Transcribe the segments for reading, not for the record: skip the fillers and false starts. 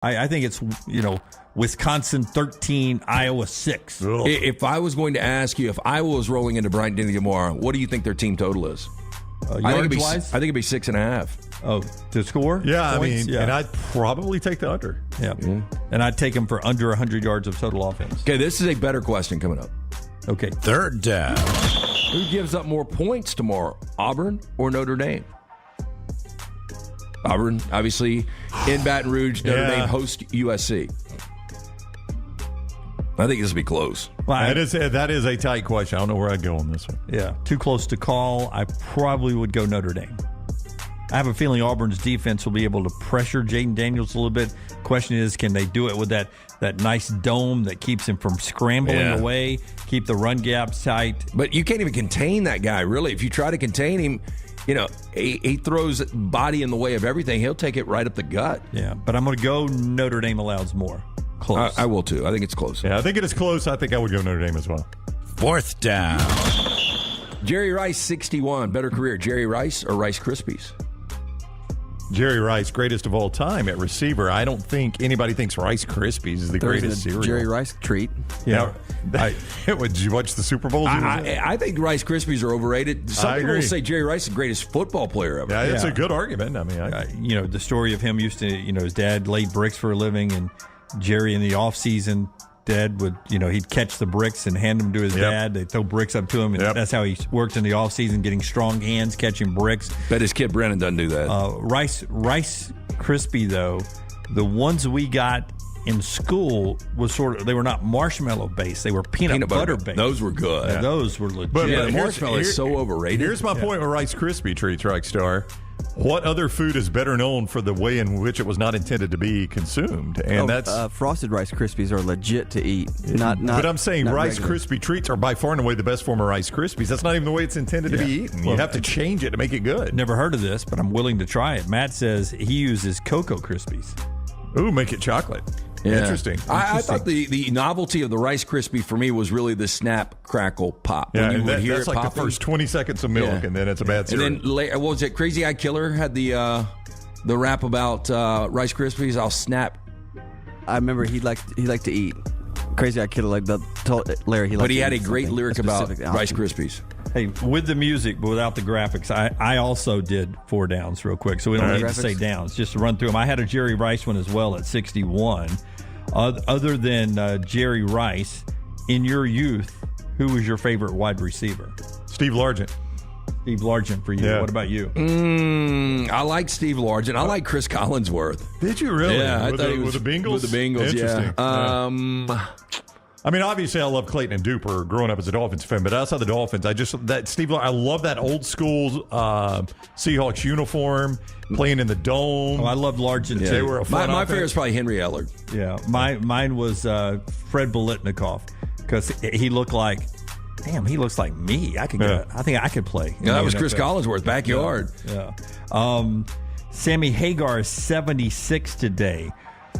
I think it's, Wisconsin 13, Iowa 6. Ugh. If I was going to ask you, if Iowa was rolling into Bryant-Denny tomorrow, what do you think their team total is? I think it'd be 6.5. Oh, to score? Yeah, points? and I'd probably take the under. Yeah. And I'd take them for under 100 yards of total offense. Okay, this is a better question coming up. Okay. Third down. Who gives up more points tomorrow, Auburn or Notre Dame? Auburn, obviously, in Baton Rouge. Notre Dame host USC. I think this will be close. That is a tight question. I don't know where I'd go on this one. Yeah, too close to call. I probably would go Notre Dame. I have a feeling Auburn's defense will be able to pressure Jaden Daniels a little bit. Question is, can they do it with that nice dome that keeps him from scrambling away, keep the run gaps tight? But you can't even contain that guy, really. If you try to contain him, he throws body in the way of everything. He'll take it right up the gut. Yeah, but I'm going to go Notre Dame allows more. Close. I will, too. I think it's close. Yeah, I think it is close. I think I would go Notre Dame as well. Fourth down. Jerry Rice, 61. Better career, Jerry Rice or Rice Krispies? Jerry Rice, greatest of all time at receiver. I don't think anybody thinks Rice Krispies is the greatest cereal. Jerry Rice treat. Yeah. Would you watch the Super Bowl? I think Rice Krispies are overrated. Some people will say Jerry Rice is the greatest football player ever. Yeah, it's a good argument. I mean, the story of him used to, his dad laid bricks for a living, and Jerry in the off season, Dad would, he'd catch the bricks and hand them to his dad. They'd throw bricks up to him, and that's how he worked in the off season, getting strong hands, catching bricks. Bet his kid Brennan doesn't do that. Rice Krispie, though, the ones we got in school was they were not marshmallow based, they were peanut butter based. Those were good. Yeah, those were legit. But the marshmallow is so overrated. Here's my point with Rice Krispie treats, Rockstar. What other food is better known for the way in which it was not intended to be consumed? And that's Frosted Rice Krispies are legit to eat. Not but I'm saying Rice regular. Krispie treats are by far and away the best form of Rice Krispies. That's not even the way it's intended to be eaten. You have to change it to make it good. Never heard of this, but I'm willing to try it. Matt says he uses Cocoa Krispies. Ooh, make it chocolate. Yeah. Interesting. I thought the novelty of the Rice Krispie for me was really the snap, crackle, pop. Yeah, when you would hear that's it like popping. the first 20 seconds of milk, and then it's a bad cereal. And then, what was it? Crazy Eye Killer had the rap about Rice Krispies. I'll snap. I remember he liked to eat. Crazy Eye Killer Larry. But he had a great lyric about Rice Krispies. Hey, with the music, but without the graphics, I also did 4 downs real quick, so we don't need to say downs, just to run through them. I had a Jerry Rice one as well at 61. Other than Jerry Rice, in your youth, who was your favorite wide receiver? Steve Largent. Steve Largent for you. Yeah. What about you? I like Steve Largent. I like Chris Collinsworth. Did you really? Yeah, I with thought he was with the Bengals. With the Bengals, Interesting. yeah. I mean, obviously, I love Clayton and Duper growing up as a Dolphins fan, but outside the Dolphins, I love that old school Seahawks uniform, playing in the dome. Oh, I loved Largent, too. They were a fun my offense. favorite is probably Henry Ellard. Yeah, mine was Fred Bolitnikoff, because he looked like, he looks like me. I think I could play. Yeah, that was Chris Collinsworth, backyard. Yeah. Sammy Hagar is 76 today.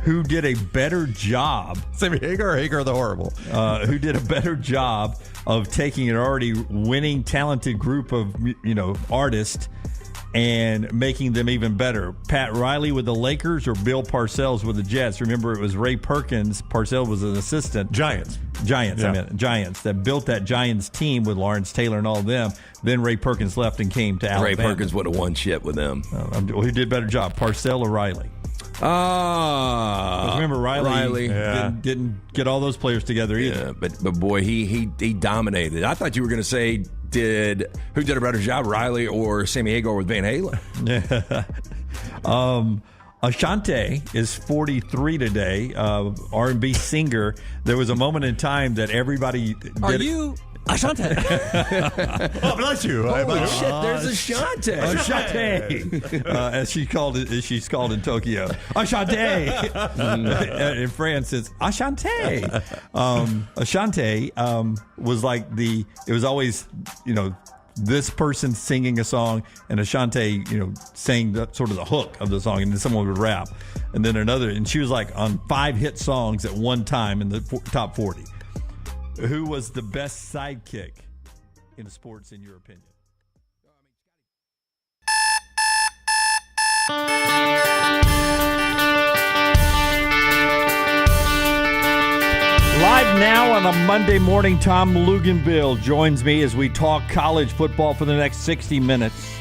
Who did a better job? Sammy Hagar or Hagar the Horrible? Who did a better job of taking an already winning, talented group of artists and making them even better? Pat Riley with the Lakers or Bill Parcells with the Jets? Remember, it was Ray Perkins. Parcells was an assistant. Giants. Giants that built that Giants team with Lawrence Taylor and all of them. Then Ray Perkins left and came to Alabama. Ray Perkins would have won shit with them. Who did a better job, Parcells or Riley? Remember, Riley didn't get all those players together either. Yeah, but boy, he dominated. I thought you were going to say, who did a better job, Riley or Sammy Hagar with Van Halen? Ashanti is 43 today, R&B singer. There was a moment in time that everybody Ashanti. Oh, bless you. Holy shit, there's Ashanti. Ashanti, as she's called in Tokyo. Ashanti. In France, it's Ashanti. Ashanti was like it was always, this person singing a song, and Ashanti, saying sort of the hook of the song, and then someone would rap, and then another, and she was like on 5 hit songs at one time in the top 40. Who was the best sidekick in sports, in your opinion? Live now on a Monday morning. Tom Luganville joins me as we talk college football for the next 60 minutes.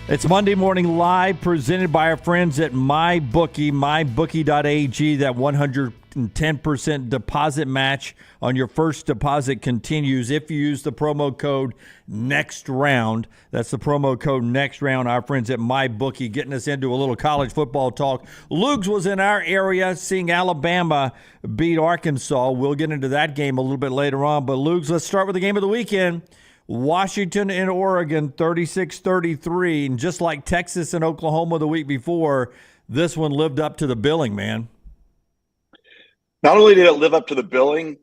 It's Monday Morning Live, presented by our friends at MyBookie, mybookie.ag. That 110% deposit match on your first deposit continues if you use the promo code NEXTROUND. That's the promo code NEXTROUND. Our friends at MyBookie getting us into a little college football talk. Lugs was in our area seeing Alabama beat Arkansas. We'll get into that game a little bit later on. But Lugs, let's start with the game of the weekend. Washington and Oregon, 36-33. And just like Texas and Oklahoma the week before, this one lived up to the billing, man. Not only did it live up to the billing,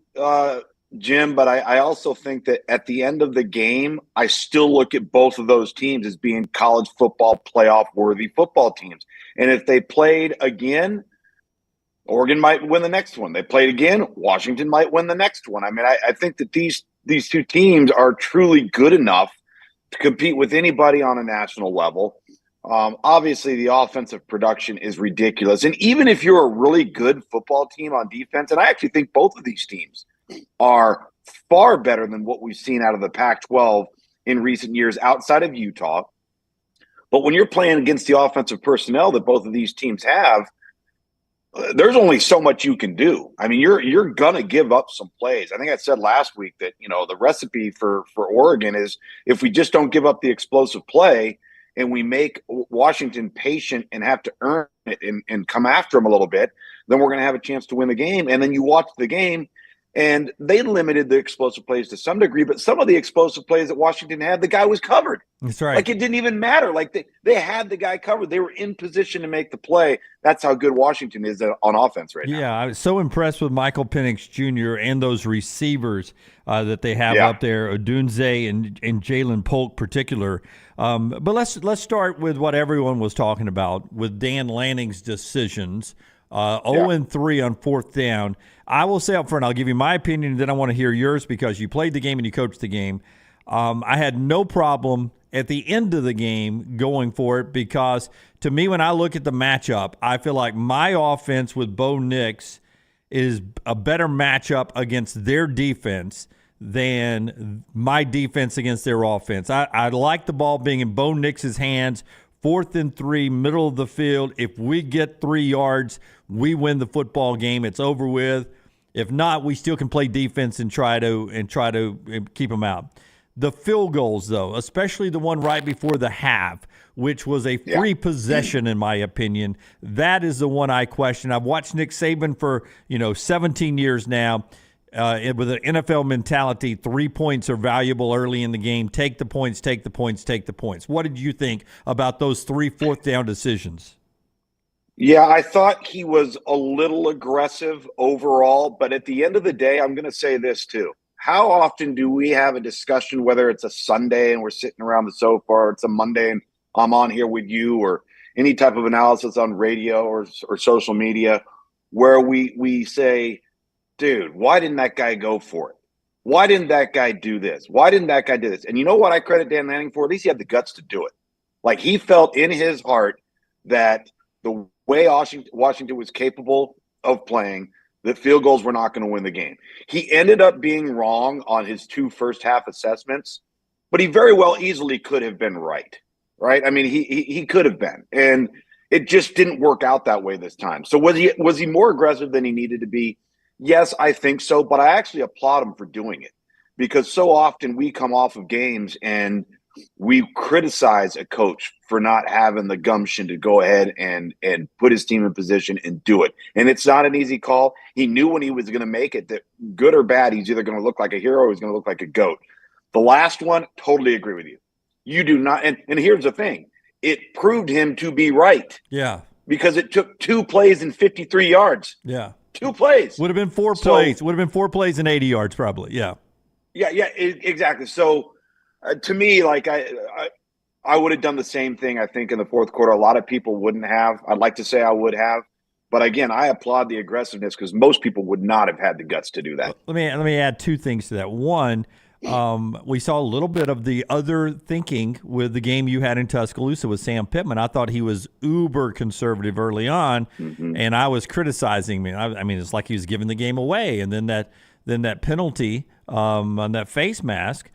Jim, but I also think that at the end of the game, I still look at both of those teams as being college football playoff-worthy football teams. And if they played again, Oregon might win the next one. They played again, Washington might win the next one. I mean, I think that these two teams are truly good enough to compete with anybody on a national level. Obviously, the offensive production is ridiculous. And even if you're a really good football team on defense, and I actually think both of these teams are far better than what we've seen out of the Pac-12 in recent years outside of Utah. But when you're playing against the offensive personnel that both of these teams have, there's only so much you can do. I mean, you're gonna give up some plays. I think I said last week that, you know, the recipe for Oregon is if we just don't give up the explosive play and we make Washington patient and have to earn it and come after them a little bit, then we're gonna have a chance to win the game. And then you watch the game, and they limited the explosive plays to some degree, but some of the explosive plays that Washington had, the guy was covered. That's right. Like, it didn't even matter. Like, they had the guy covered. They were in position to make the play. That's how good Washington is on offense right now. Yeah, I was so impressed with Michael Penix Jr. and those receivers that they have up there, Odunze and Jalen Polk particular. But let's start with what everyone was talking about with Dan Lanning's decisions. 0-3 on fourth down. I will say up front, I'll give you my opinion, and then I want to hear yours because you played the game and you coached the game. I had no problem at the end of the game going for it because, to me, when I look at the matchup, I feel like my offense with Bo Nix is a better matchup against their defense than my defense against their offense. I like the ball being in Bo Nix's hands. 4th and 3, middle of the field. If we get 3 yards, we win the football game. It's over with. If not, we still can play defense and try to keep them out. The field goals, though, especially the one right before the half, which was a free possession in my opinion, that is the one I question. I've watched Nick Saban for 17 years now. With an NFL mentality, 3 points are valuable early in the game. Take the points, take the points, take the points. What did you think about those 3 fourth down decisions? Yeah, I thought he was a little aggressive overall, but at the end of the day, I'm going to say this too. How often do we have a discussion, whether it's a Sunday and we're sitting around the sofa, or it's a Monday and I'm on here with you, or any type of analysis on radio or social media, where we say, dude, why didn't that guy go for it? Why didn't that guy do this? Why didn't that guy do this? And you know what I credit Dan Lanning for? At least he had the guts to do it. Like, he felt in his heart that the way Washington was capable of playing, that field goals were not going to win the game. He ended up being wrong on his 2 first-half assessments, but he very well easily could have been right? I mean, he could have been. And it just didn't work out that way this time. So was he more aggressive than he needed to be? Yes, I think so, but I actually applaud him for doing it, because so often we come off of games and we criticize a coach for not having the gumption to go ahead and put his team in position and do it. And it's not an easy call. He knew when he was going to make it that, good or bad, he's either going to look like a hero or he's going to look like a goat. The last one, totally agree with you. You do not. And here's the thing. It proved him to be right. Yeah. Because it took 2 plays and 53 yards. Yeah. 2 plays. Would have been 4 plays. Would have been 4 plays and 80 yards probably. Yeah. Yeah, exactly. So to me, like, I would have done the same thing, I think, in the fourth quarter. A lot of people wouldn't have. I'd like to say I would have. But again, I applaud the aggressiveness because most people would not have had the guts to do that. Let me add 2 things to that. One, we saw a little bit of the other thinking with the game you had in Tuscaloosa with Sam Pittman. I thought he was uber conservative early on, and I was criticizing him. I mean, it's like he was giving the game away. And then then that penalty on that face mask,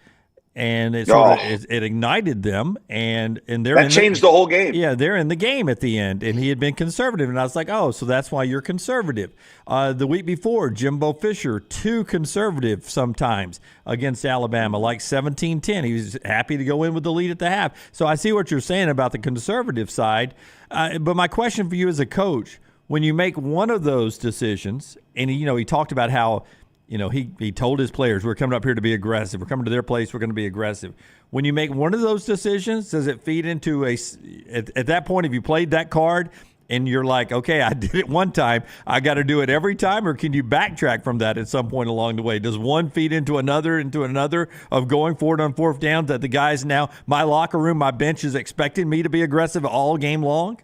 and it sort of it ignited them, and they're that changed the whole game. Yeah, they're in the game at the end, and he had been conservative, and I was like, oh, so that's why you're conservative. The week before, Jimbo Fisher, too conservative sometimes against Alabama, like 17-10. He was happy to go in with the lead at the half. So I see what you're saying about the conservative side, but my question for you as a coach, when you make one of those decisions, and he talked about how he told his players, we're coming up here to be aggressive. We're coming to their place. We're going to be aggressive. When you make one of those decisions, does it feed into at that point, have you played that card and you're like, okay, I did it one time, I got to do it every time? Or can you backtrack from that at some point along the way? Does one feed into another of going forward on fourth down that the guys now, my locker room, my bench is expecting me to be aggressive all game long?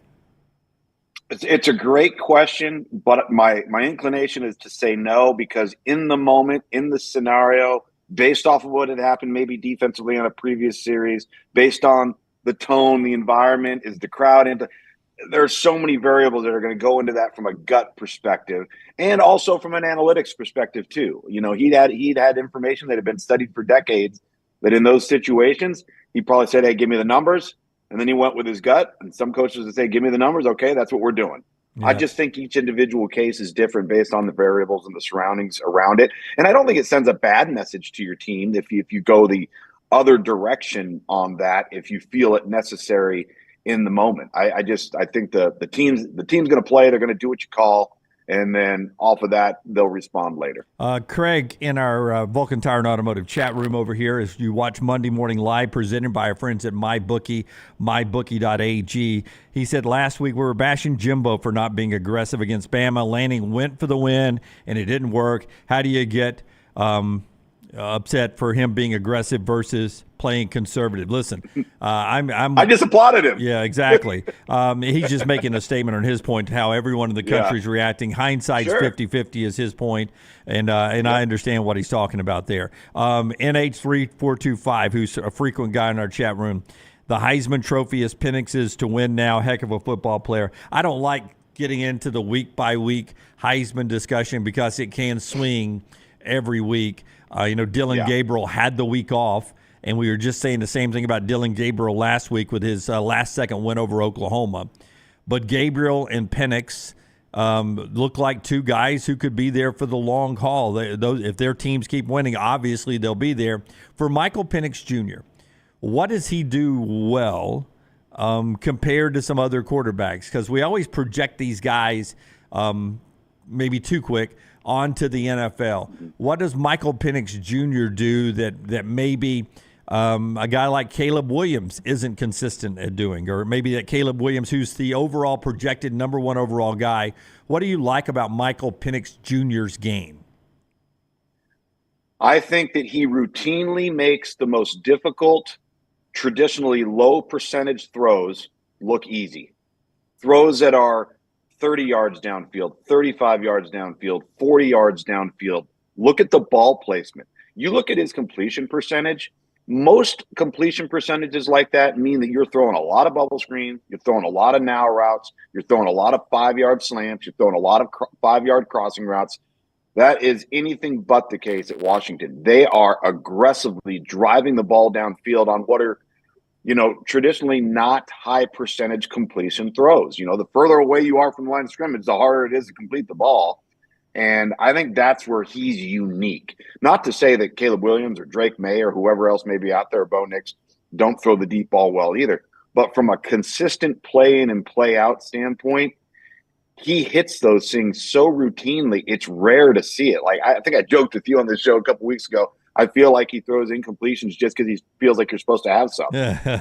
It's a great question, but my inclination is to say no, because in the moment, in the scenario, based off of what had happened maybe defensively on a previous series, based on the tone, the environment, is the crowd into – there are so many variables that are going to go into that from a gut perspective and also from an analytics perspective too. He'd had information that had been studied for decades that in those situations, he probably said, hey, give me the numbers. And then he went with his gut, and some coaches would say, give me the numbers. Okay, that's what we're doing. Yeah. I just think each individual case is different based on the variables and the surroundings around it. And I don't think it sends a bad message to your team if you go the other direction on that, if you feel it necessary in the moment. I think the team's going to play. They're going to do what you call. And then off of that, they'll respond later. Craig, in our Vulcan Tire and Automotive chat room over here, as you watch Monday Morning Live presented by our friends at MyBookie, mybookie.ag, he said last week we were bashing Jimbo for not being aggressive against Bama. Lanning went for the win, and it didn't work. How do you get upset for him being aggressive versus playing conservative? Listen, I just applauded him. Yeah, exactly. He's just making a statement on his point, how everyone in the country is reacting. Hindsight's 50-50 is his point, and I understand what he's talking about there. NH3425, who's a frequent guy in our chat room, the Heisman Trophy is Penix's to win now. Heck of a football player. I don't like getting into the week-by-week Heisman discussion because it can swing every week. Dylan Gabriel had the week off, and we were just saying the same thing about Dylan Gabriel last week with his last-second win over Oklahoma. But Gabriel and Penix look like two guys who could be there for the long haul. If their teams keep winning, obviously they'll be there. For Michael Penix Jr., what does he do well compared to some other quarterbacks? Because we always project these guys maybe too quick onto the NFL. What does Michael Penix Jr. do that maybe a guy like Caleb Williams isn't consistent at doing, or maybe that Caleb Williams, who's the overall projected number one overall guy? What do you like about Michael Penix Jr.'s game? I think that he routinely makes the most difficult, traditionally low percentage throws look easy. Throws that are 30 yards downfield, 35 yards downfield, 40 yards downfield. Look at the ball placement. You look at his completion percentage. Most completion percentages like that mean that you're throwing a lot of bubble screen, you're throwing a lot of now routes, you're throwing a lot of 5-yard slants, you're throwing a lot of 5-yard crossing routes. That is anything but the case at Washington. They are aggressively driving the ball downfield on what are, traditionally not high percentage completion throws. The further away you are from the line of scrimmage, the harder it is to complete the ball. And I think that's where he's unique. Not to say that Caleb Williams or Drake May or whoever else may be out there, Bo Nix, don't throw the deep ball well either. But from a consistent play in and play out standpoint, he hits those things so routinely, it's rare to see it. Like, I think I joked with you on this show a couple weeks ago. I feel like he throws incompletions just because he feels like you're supposed to have some.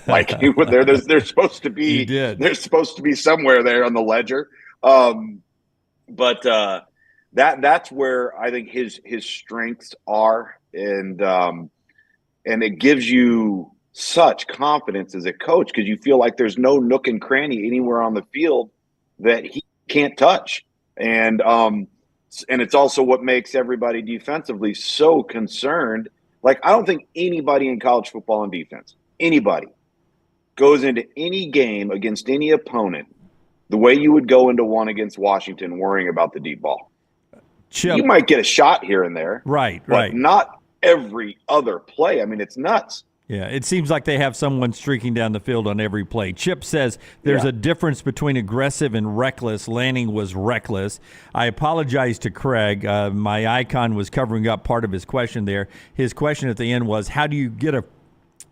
Like they're supposed to be. They're supposed to be somewhere there on the ledger. But that's where I think his strengths are, and it gives you such confidence as a coach because you feel like there's no nook and cranny anywhere on the field that he can't touch, and it's also what makes everybody defensively so concerned. Like, I don't think anybody in college football on defense, anybody, goes into any game against any opponent the way you would go into one against Washington worrying about the deep ball. Chip, you might get a shot here and there. right, But right. not every other play. I mean, it's nuts. Yeah, it seems like they have someone streaking down the field on every play. Chip says there's a difference between aggressive and reckless. Lanning was reckless. I apologize to Craig. My icon was covering up part of his question there. His question at the end was,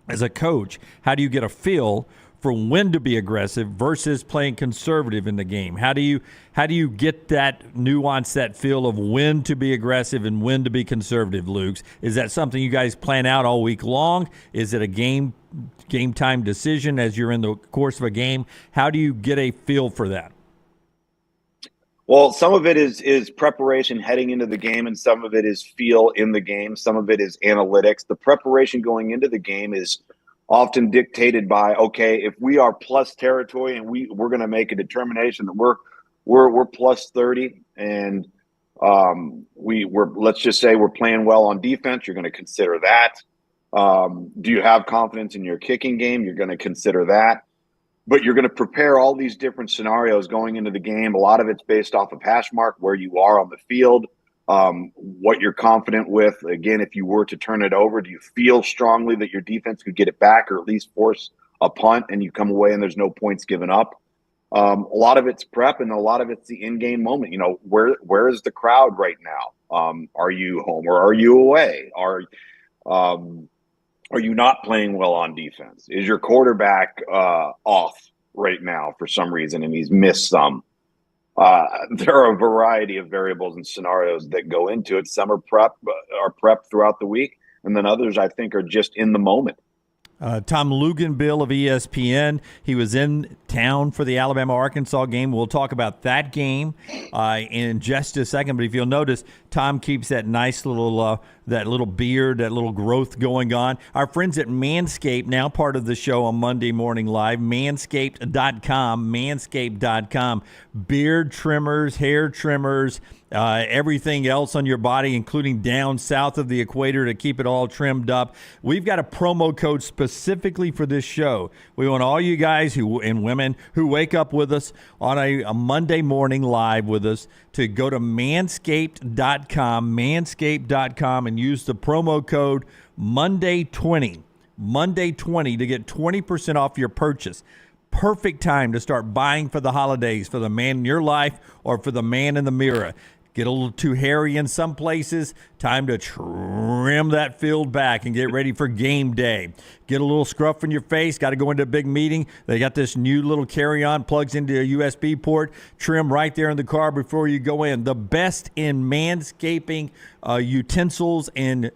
as a coach, how do you get a feel for when to be aggressive versus playing conservative in the game? How do you get that nuance, that feel of when to be aggressive and when to be conservative, Luke? Is that something you guys plan out all week long? Is it a game time decision as you're in the course of a game? How do you get a feel for that? Well, some of it is preparation heading into the game, and some of it is feel in the game. Some of it is analytics. The preparation going into the game is often dictated by, okay, if we are plus territory and we're going to make a determination that we're plus 30, and we're let's just say we're playing well on defense, you're going to consider that. Do you have confidence in your kicking game? You're going to consider that. But you're going to prepare all these different scenarios going into the game. A lot of it's based off of hash mark, where you are on the field, what you're confident with. Again, if you were to turn it over, do you feel strongly that your defense could get it back or at least force a punt and you come away and there's no points given up? A lot of it's prep, and a lot of it's the in-game moment. You know, where is the crowd right now? Are you home or are you away? Are you not playing well on defense? Is your quarterback off right now for some reason and he's missed some? There are a variety of variables and scenarios that go into it. Some are prepped throughout the week, and then others, I think, are just in the moment. Tom Luganbill of ESPN, he was in town for the Alabama-Arkansas game. We'll talk about that game in just a second. But if you'll notice, Tom keeps that nice little that little beard, that little growth going on. Our friends at Manscaped, now part of the show on Monday Morning Live, manscaped.com, beard trimmers, hair trimmers, everything else on your body, including down south of the equator to keep it all trimmed up. We've got a promo code specifically for this show. We want all you guys and women who wake up with us on a Monday morning live with us to go to manscaped.com, and use the promo code Monday20 to get 20% off your purchase. Perfect time to start buying for the holidays, for the man in your life or for the man in the mirror. Get a little too hairy in some places, time to trim that field back and get ready for game day. Get a little scruff in your face, got to go into a big meeting. They got this new little carry-on, plugs into a USB port, trim right there in the car before you go in. The best in manscaping utensils and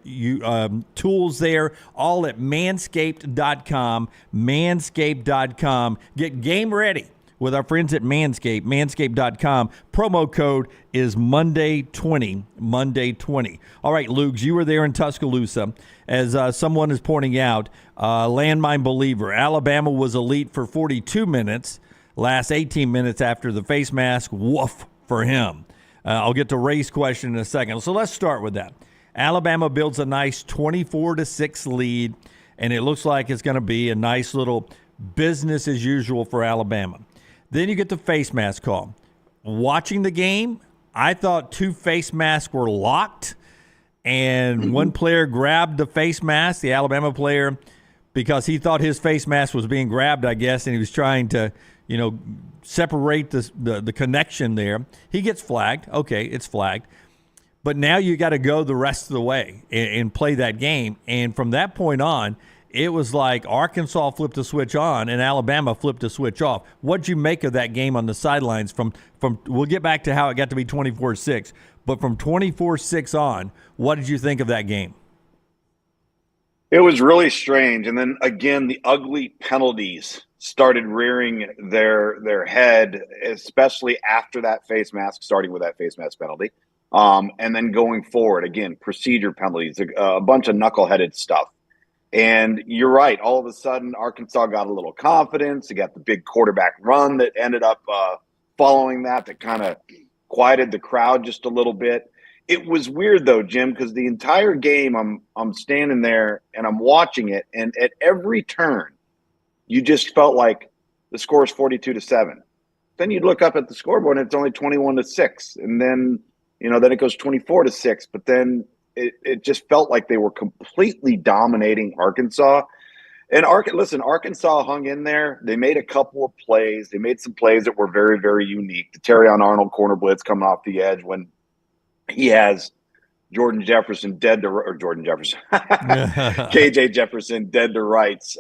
tools there, all at manscaped.com, manscaped.com. Get game ready with our friends at Manscaped, manscaped.com. Promo code is Monday20. All right, Luke, you were there in Tuscaloosa. As someone is pointing out, landmine believer, Alabama was elite for 42 minutes, last 18 minutes after the face mask, woof for him. I'll get to Ray's question in a second. So let's start with that. Alabama builds a nice 24-6 lead, and it looks like it's going to be a nice little business as usual for Alabama. Then you get the face mask call. Watching the game, I thought two face masks were locked, and one player grabbed the face mask, the Alabama player, because he thought his face mask was being grabbed, I guess, and he was trying to, separate the connection there. He gets flagged. Okay, it's flagged. But now you got to go the rest of the way and play that game. And from that point on, it was like Arkansas flipped a switch on and Alabama flipped a switch off. What'd you make of that game on the sidelines? From we'll get back to how it got to be 24-6, but from 24-6 on, what did you think of that game? It was really strange. And then again, the ugly penalties started rearing their head, especially after that face mask, starting with that face mask penalty. And then going forward, again, procedure penalties, a bunch of knuckleheaded stuff. And you're right. All of a sudden, Arkansas got a little confidence. They got the big quarterback run that ended up following that kind of quieted the crowd just a little bit. It was weird, though, Jim, because the entire game I'm standing there and I'm watching it. And at every turn, you just felt like the score is 42-7. Then you'd look up at the scoreboard and it's only 21-6. And then Then it goes 24-6, but then it just felt like they were completely dominating Arkansas. And Arkansas hung in there. They made a couple of plays. They made some plays that were very, very unique. The Terrion Arnold corner blitz coming off the edge when he has KJ Jefferson dead to rights.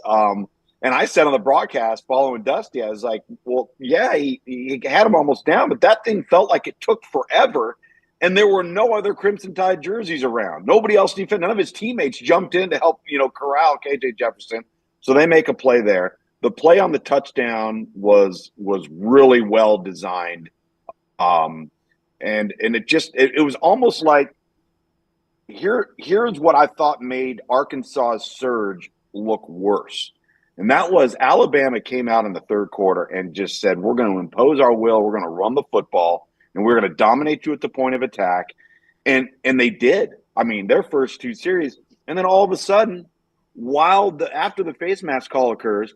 And I said on the broadcast following Dusty, I was like, well, yeah, he had him almost down, but that thing felt like it took forever. And there were no other Crimson Tide jerseys around. Nobody else defended. None of his teammates jumped in to help, corral KJ Jefferson. So they make a play there. The play on the touchdown was really well designed. And it was almost like here's what I thought made Arkansas's surge look worse. And that was Alabama came out in the third quarter and just said, we're going to impose our will. We're going to run the football and we're going to dominate you at the point of attack. And they did. I mean, their first two series. And then all of a sudden, after the face mask call occurs,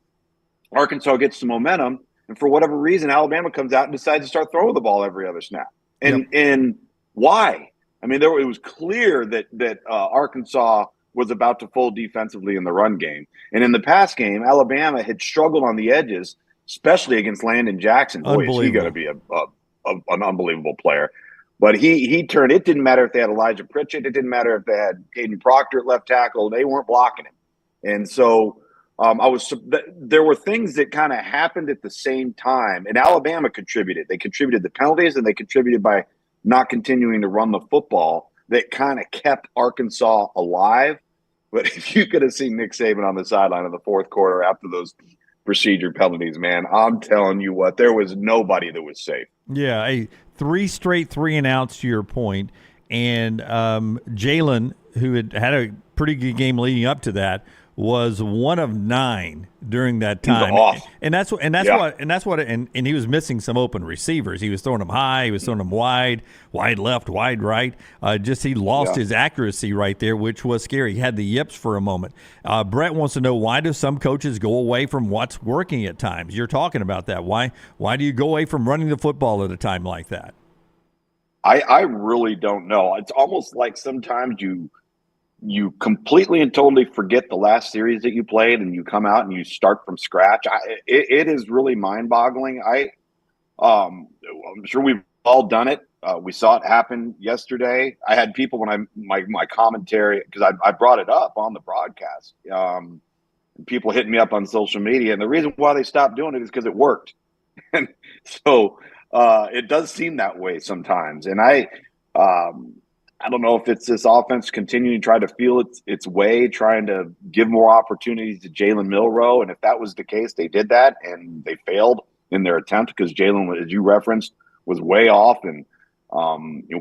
Arkansas gets some momentum. And for whatever reason, Alabama comes out and decides to start throwing the ball every other snap. And why? I mean, it was clear that Arkansas was about to fold defensively in the run game. And in the pass game, Alabama had struggled on the edges, especially against Landon Jackson. Boy, is he going to be an unbelievable player. But he turned. It didn't matter if they had Elijah Pritchett. It didn't matter if they had Caden Proctor at left tackle. They weren't blocking him. And so there were things that kind of happened at the same time. And Alabama contributed. They contributed the penalties, and they contributed by not continuing to run the football that kind of kept Arkansas alive. But if you could have seen Nick Saban on the sideline in the fourth quarter after those procedure penalties, man, I'm telling you what, there was nobody that was safe. Yeah, 3 straight 3-and-outs to your point. And Jalen, who had a pretty good game leading up to that, was 1 of 9 during that time. And that's what he was missing some open receivers. He was throwing them high, he was throwing them wide left, wide right. He lost his accuracy right there, which was scary. He had the yips for a moment. Brett wants to know, why do some coaches go away from what's working at times? You're talking about that. Why do you go away from running the football at a time like that? I really don't know. It's almost like sometimes you completely and totally forget the last series that you played and you come out and you start from scratch. It is really mind-boggling. I'm sure we've all done it. We saw it happen yesterday. I had people when my commentary, because I brought it up on the broadcast, people hitting me up on social media. And the reason why they stopped doing it is because it worked. And so it does seem that way sometimes. And I don't know if it's this offense continuing to try to feel its way, trying to give more opportunities to Jalen Milroe. And if that was the case, they did that and they failed in their attempt because Jalen, as you referenced, was way off. And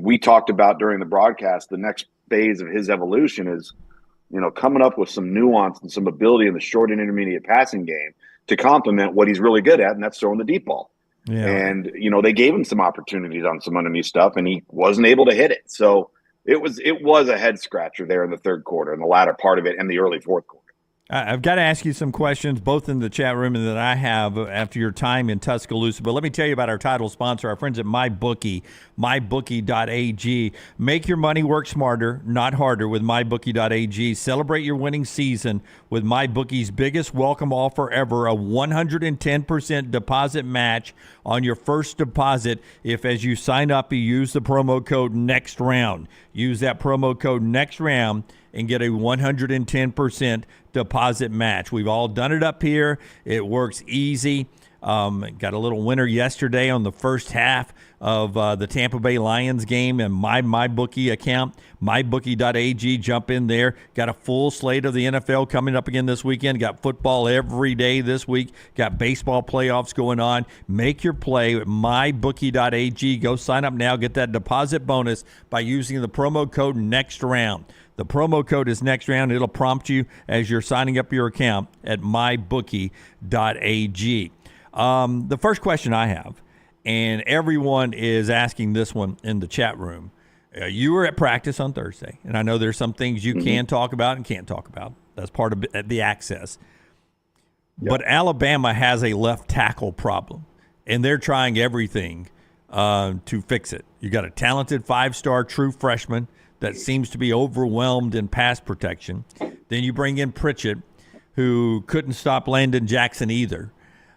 we talked about during the broadcast, the next phase of his evolution is, coming up with some nuance and some ability in the short and intermediate passing game to complement what he's really good at, and that's throwing the deep ball. Yeah. And, they gave him some opportunities on some underneath stuff, and he wasn't able to hit it. So it was a head scratcher there in the third quarter, in the latter part of it, and the early fourth quarter. I've got to ask you some questions, both in the chat room and that I have after your time in Tuscaloosa. But let me tell you about our title sponsor, our friends at MyBookie, mybookie.ag. Make your money work smarter, not harder with mybookie.ag. Celebrate your winning season with MyBookie's biggest welcome offer ever, a 110% deposit match on your first deposit if, as you sign up, you use the promo code NEXTROUND. Use that promo code NEXTROUND and get a 110% deposit match. We've all done it up here. It works easy. Got a little winner yesterday on the first half of the Tampa Bay Lions game and my bookie account, mybookie.ag. Jump in there. Got a full slate of the NFL coming up again this weekend. Got football every day this week. Got baseball playoffs going on. Make your play at mybookie.ag. Go sign up now. Get that deposit bonus by using the promo code NEXTROUND. The promo code is NEXTROUND. It'll prompt you as you're signing up your account at mybookie.ag. The first question I have, and everyone is asking this one in the chat room. You were at practice on Thursday, and I know there's some things you can talk about and can't talk about. That's part of the access. Yep. But Alabama has a left tackle problem, and they're trying everything to fix it. You got a talented 5-star true freshman that seems to be overwhelmed in pass protection. Then you bring in Pritchett, who couldn't stop Landon Jackson either.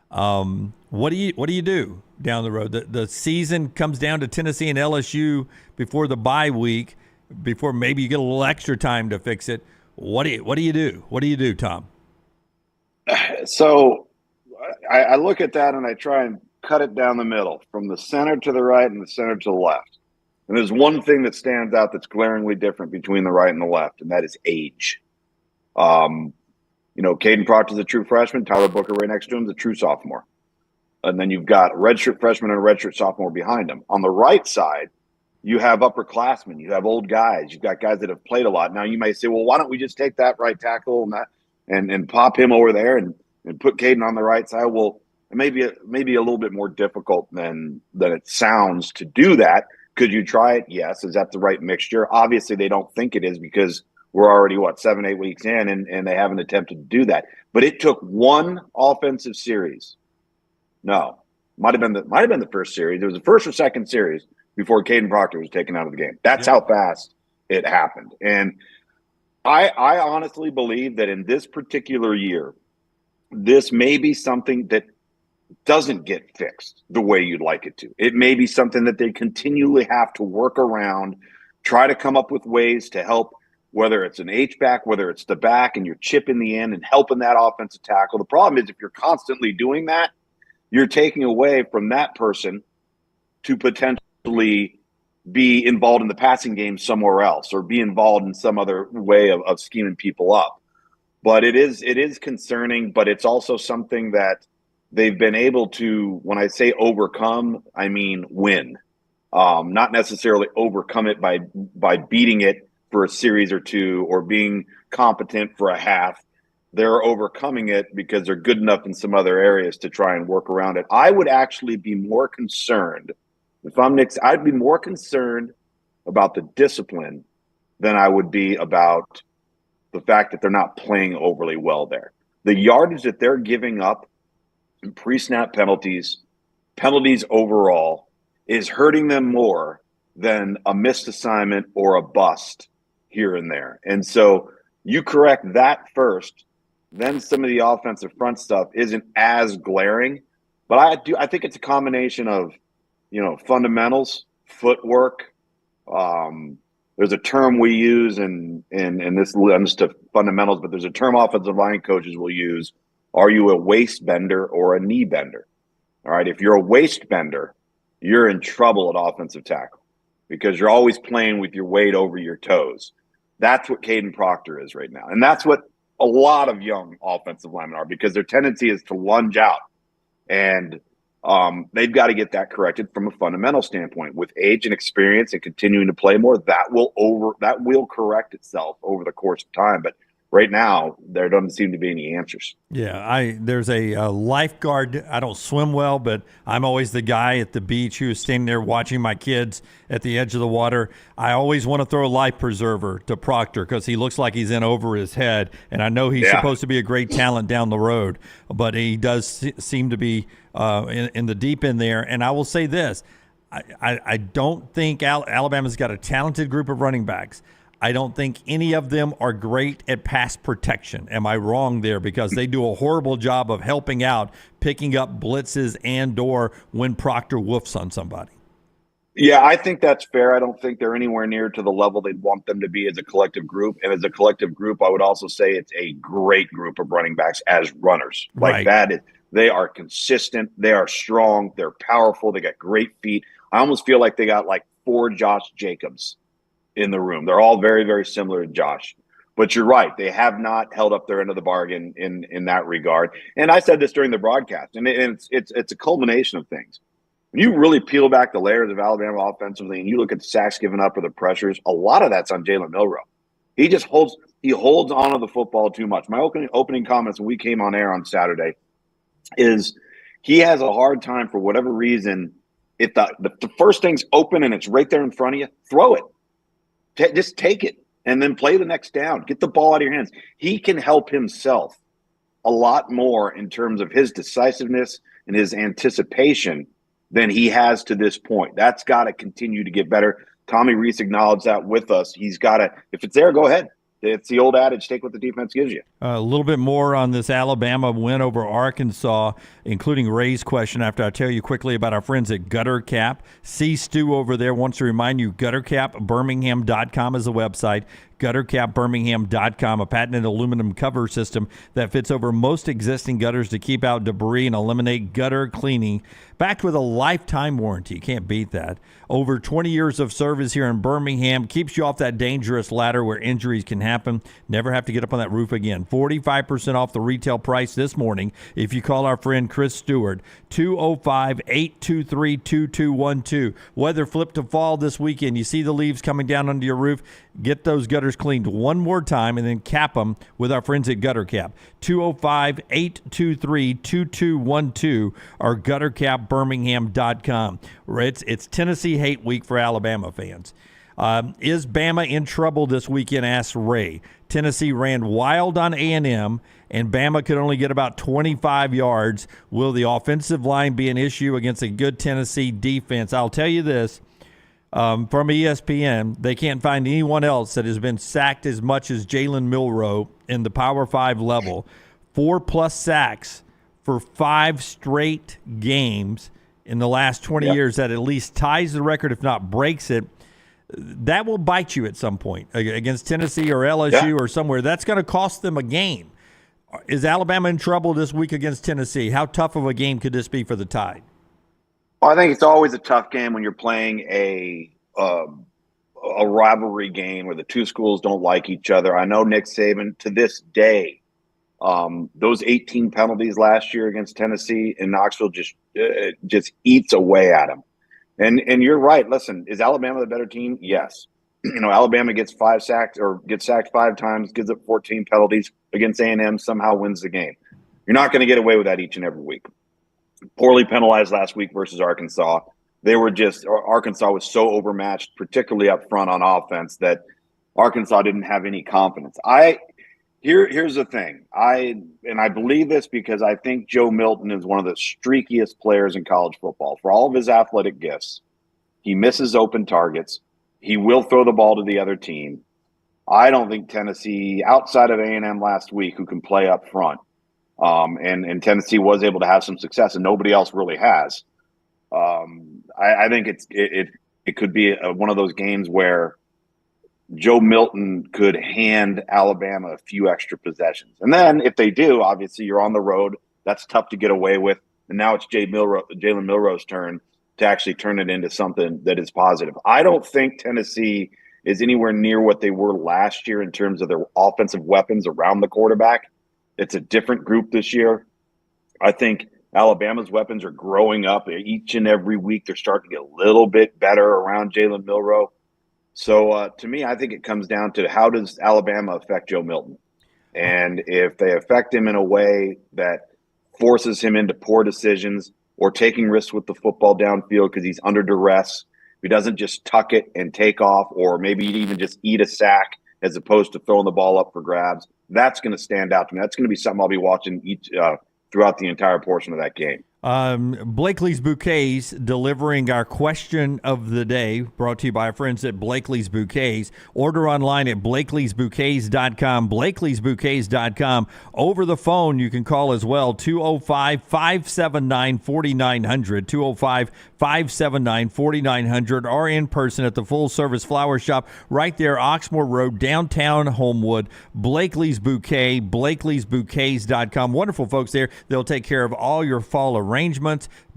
What do you do down the road? The season comes down to Tennessee and LSU before the bye week, before maybe you get a little extra time to fix it. What do you do? What do you do, Tom? So I look at that and I try and cut it down the middle, from the center to the right and the center to the left. And there's one thing that stands out that's glaringly different between the right and the left, and that is age. Caden Proctor's a true freshman. Tyler Booker right next to him is a true sophomore. And then you've got a redshirt freshman and a redshirt sophomore behind him. On the right side, you have upperclassmen. You have old guys. You've got guys that have played a lot. Now, you may say, well, why don't we just take that right tackle and pop him over there and put Caden on the right side? Well, it may be a little bit more difficult than it sounds to do that. Could you try it? Yes. Is that the right mixture? Obviously, they don't think it is, because we're already, 7-8 weeks in, and they haven't attempted to do that. But it took one offensive series. No, might have been the first series. It was the first or second series before Caden Proctor was taken out of the game. That's how fast it happened. And I honestly believe that in this particular year, this may be something that doesn't get fixed the way you'd like it to. It may be something that they continually have to work around, try to come up with ways to help, whether it's an H-back, whether it's the back, and you're chipping the end and helping that offensive tackle. The problem is, if you're constantly doing that, you're taking away from that person to potentially be involved in the passing game somewhere else, or be involved in some other way of scheming people up. But it is concerning, but it's also something that they've been able to, when I say overcome, I mean win. Not necessarily overcome it by beating it for a series or two, or being competent for a half. They're overcoming it because they're good enough in some other areas to try and work around it. I would actually be more concerned, if I'm Nick, I'd be more concerned about the discipline than I would be about the fact that they're not playing overly well there. The yardage that they're giving up in pre-snap penalties overall, is hurting them more than a missed assignment or a bust here and there. And so you correct that first, then some of the offensive front stuff isn't as glaring. But I think it's a combination of, fundamentals, footwork. There's a term we use, and this lends to fundamentals, but there's a term offensive line coaches will use. Are you a waist bender or a knee bender? All right. If you're a waist bender, you're in trouble at offensive tackle, because you're always playing with your weight over your toes. That's what Caden Proctor is right now. And that's what a lot of young offensive linemen are, because their tendency is to lunge out. And they've got to get that corrected from a fundamental standpoint. With age and experience and continuing to play more, that will correct itself over the course of time. But right now, there doesn't seem to be any answers. Yeah, there's a lifeguard. I don't swim well, but I'm always the guy at the beach who is standing there watching my kids at the edge of the water. I always want to throw a life preserver to Proctor, because he looks like he's in over his head, and I know he's supposed to be a great talent down the road, but he does seem to be in the deep end there. And I will say this, I don't think Alabama's got a talented group of running backs. I don't think any of them are great at pass protection. Am I wrong there? Because they do a horrible job of helping out, picking up blitzes and/or when Proctor woofs on somebody. Yeah, I think that's fair. I don't think they're anywhere near to the level they'd want them to be as a collective group. And as a collective group, I would also say it's a great group of running backs as runners. Like that, they are consistent. They are strong. They're powerful. They got great feet. I almost feel like they got like 4 Josh Jacobs in the room. They're all very, very similar to Josh. But you're right. They have not held up their end of the bargain in that regard. And I said this during the broadcast, and it's a culmination of things. When you really peel back the layers of Alabama offensively and you look at the sacks given up or the pressures, a lot of that's on Jalen Milroe. He just holds onto the football too much. My opening comments when we came on air on Saturday is he has a hard time, for whatever reason, if the first thing's open and it's right there in front of you, throw it. Just take it and then play the next down. Get the ball out of your hands. He can help himself a lot more in terms of his decisiveness and his anticipation than he has to this point. That's got to continue to get better. Tommy Reese acknowledged that with us. He's got to, if it's there, go ahead. It's the old adage, take what the defense gives you. A little bit more on this Alabama win over Arkansas, including Ray's question after I tell you quickly about our friends at Gutter Cap. C. Stu over there wants to remind you, guttercapbirmingham.com is the website. guttercapbirmingham.com, a patented aluminum cover system that fits over most existing gutters to keep out debris and eliminate gutter cleaning. Backed with a lifetime warranty. Can't beat that. Over 20 years of service here in Birmingham. Keeps you off that dangerous ladder where injuries can happen. Never have to get up on that roof again. 45% off the retail price this morning if you call our friend Chris Stewart. 205-823-2212. Weather flipped to fall this weekend. You see the leaves coming down under your roof. Get those gutters cleaned one more time and then cap them with our friends at Gutter Cap. 205-823-2212 or guttercapbirmingham.com. It's Tennessee hate week for Alabama fans. Is Bama in trouble this weekend, asked Ray. Tennessee ran wild on A&M, and Bama could only get about 25 yards. Will the offensive line be an issue against a good Tennessee defense? I'll tell you this. From ESPN, they can't find anyone else that has been sacked as much as Jalen Milroe in the Power 5 level. 4+ sacks for 5 straight games in the last 20 years. That at least ties the record, if not breaks it. That will bite you at some point against Tennessee or LSU or somewhere. That's going to cost them a game. Is Alabama in trouble this week against Tennessee? How tough of a game could this be for the Tide? Well, I think it's always a tough game when you're playing a rivalry game where the two schools don't like each other. I know Nick Saban, to this day, those 18 penalties last year against Tennessee in Knoxville just eats away at him. And you're right. Listen, is Alabama the better team? Yes. Alabama gets 5 sacks or gets sacked 5 times, gives up 14 penalties against A&M, somehow wins the game. You're not going to get away with that each and every week. Poorly penalized last week versus Arkansas. Arkansas was so overmatched, particularly up front on offense, that Arkansas didn't have any confidence. Here's the thing. I believe this because I think Joe Milton is one of the streakiest players in college football. For all of his athletic gifts, he misses open targets. He will throw the ball to the other team. I don't think Tennessee, outside of A&M last week, who can play up front, and Tennessee was able to have some success, and nobody else really has. I think it could be one of those games where Joe Milton could hand Alabama a few extra possessions. And then if they do, obviously you're on the road. That's tough to get away with. And now it's Jalen Milroe's turn to actually turn it into something that is positive. I don't think Tennessee is anywhere near what they were last year in terms of their offensive weapons around the quarterback. It's a different group this year. I think Alabama's weapons are growing up each and every week. They're starting to get a little bit better around Jalen Milroe. So to me, I think it comes down to how does Alabama affect Joe Milton? And if they affect him in a way that forces him into poor decisions or taking risks with the football downfield because he's under duress, he doesn't just tuck it and take off, or maybe even just eat a sack as opposed to throwing the ball up for grabs, that's going to stand out to me. That's going to be something I'll be watching throughout the entire portion of that game. Blakely's Bouquets delivering our question of the day, brought to you by our friends at Blakely's Bouquets. Order online at blakeleysbouquets.com, blakeleysbouquets.com. Over the phone, you can call as well, 205-579-4900, 205-579-4900, or in person at the full-service flower shop right there, Oxmoor Road, downtown Homewood. Blakely's Bouquet, blakeleysbouquets.com. Wonderful folks there. They'll take care of all your fall arrangements.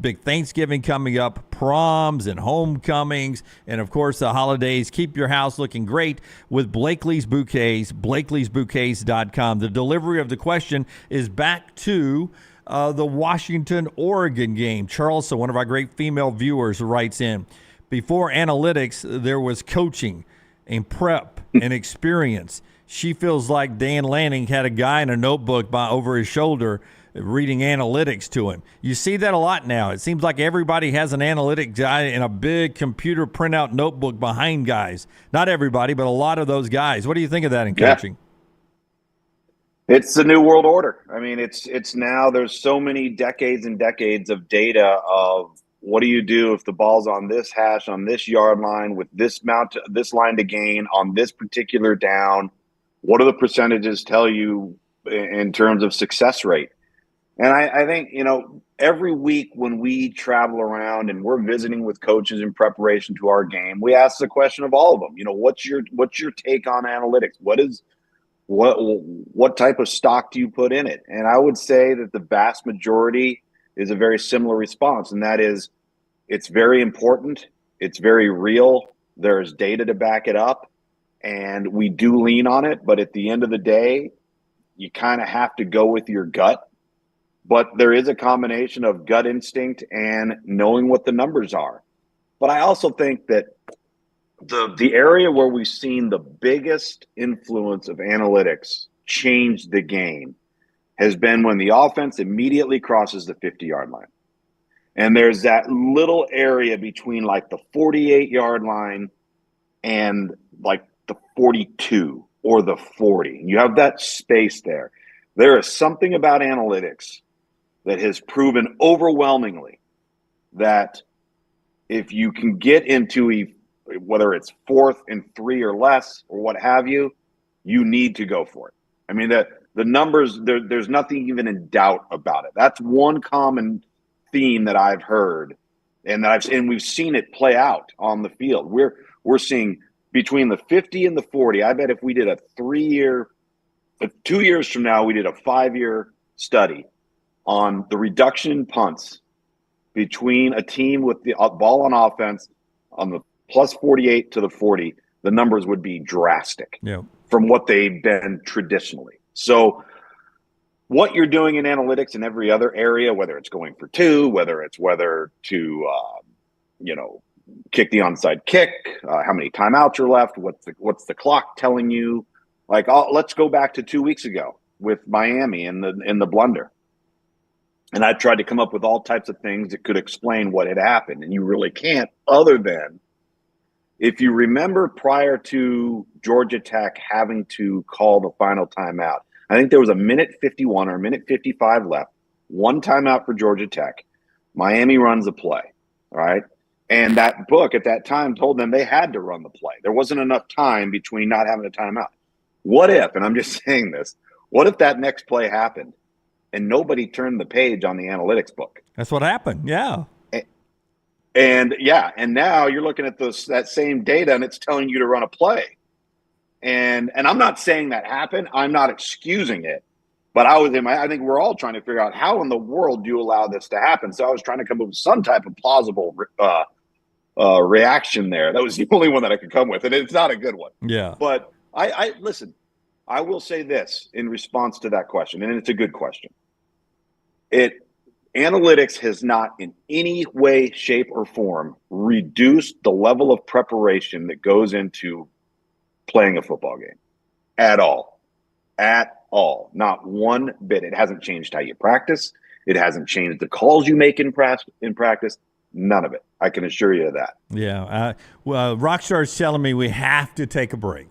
Big Thanksgiving coming up, proms and homecomings, and of course the holidays. Keep your house looking great with Blakely's Bouquets, blakeleysbouquets.com. The delivery of the question is back to the Washington-Oregon game. Charles, one of our great female viewers, writes in, before analytics, there was coaching and prep and experience. She feels like Dan Lanning had a guy in a notebook over his shoulder reading analytics to him. You see that a lot now. It seems like everybody has an analytics guy in a big computer printout notebook behind guys. Not everybody, but a lot of those guys. What do you think of that in coaching? It's the new world order. I mean, it's now there's so many decades and decades of data of what do you do if the ball's on this hash, on this yard line, with this line to gain on this particular down? What do the percentages tell you in terms of success rate? And I think, every week when we travel around and we're visiting with coaches in preparation to our game, we ask the question of all of them, what's your take on analytics? What type of stock do you put in it? And I would say that the vast majority is a very similar response. And that is, it's very important. It's very real. There's data to back it up. And we do lean on it. But at the end of the day, you kind of have to go with your gut. But there is a combination of gut instinct and knowing what the numbers are. But I also think that the area where we've seen the biggest influence of analytics change the game has been when the offense immediately crosses the 50-yard line. And there's that little area between like the 48-yard line and like the 42 or the 40. You have that space there. There is something about analytics that has proven overwhelmingly that if you can get into whether it's 4th and 3 or less or what have you, you need to go for it. I mean, the numbers, there's nothing even in doubt about it. That's one common theme that I've heard and we've seen it play out on the field. We're seeing between the 50 and the 40. I bet if we did 2 years from now, we did a 5-year study on the reduction in punts between a team with the ball on offense on the plus 48 to the 40, the numbers would be drastic from what they've been traditionally. So what you're doing in analytics in every other area, whether it's going for 2, whether to kick the onside kick, how many timeouts are left, what's the clock telling you? Let's go back to 2 weeks ago with Miami in the blunder. And I tried to come up with all types of things that could explain what had happened. And you really can't, other than if you remember prior to Georgia Tech having to call the final timeout, I think there was a minute 51 or a minute 55 left, one timeout for Georgia Tech. Miami runs a play, all right? And that book at that time told them they had to run the play. There wasn't enough time between not having a timeout. What if, and I'm just saying this, what if that next play happened and nobody turned the page on the analytics book? That's what happened, yeah. And now you're looking at that same data and it's telling you to run a play. And I'm not saying that happened. I'm not excusing it. But I think we're all trying to figure out how in the world do you allow this to happen. So I was trying to come up with some type of plausible reaction there. That was the only one that I could come with, and it's not a good one. Yeah. But I listen. I will say this in response to that question, and it's a good question. Analytics has not in any way, shape, or form reduced the level of preparation that goes into playing a football game at all. At all. Not one bit. It hasn't changed how you practice. It hasn't changed the calls you make in practice. None of it. I can assure you of that. Yeah. Rockstar's telling me we have to take a break.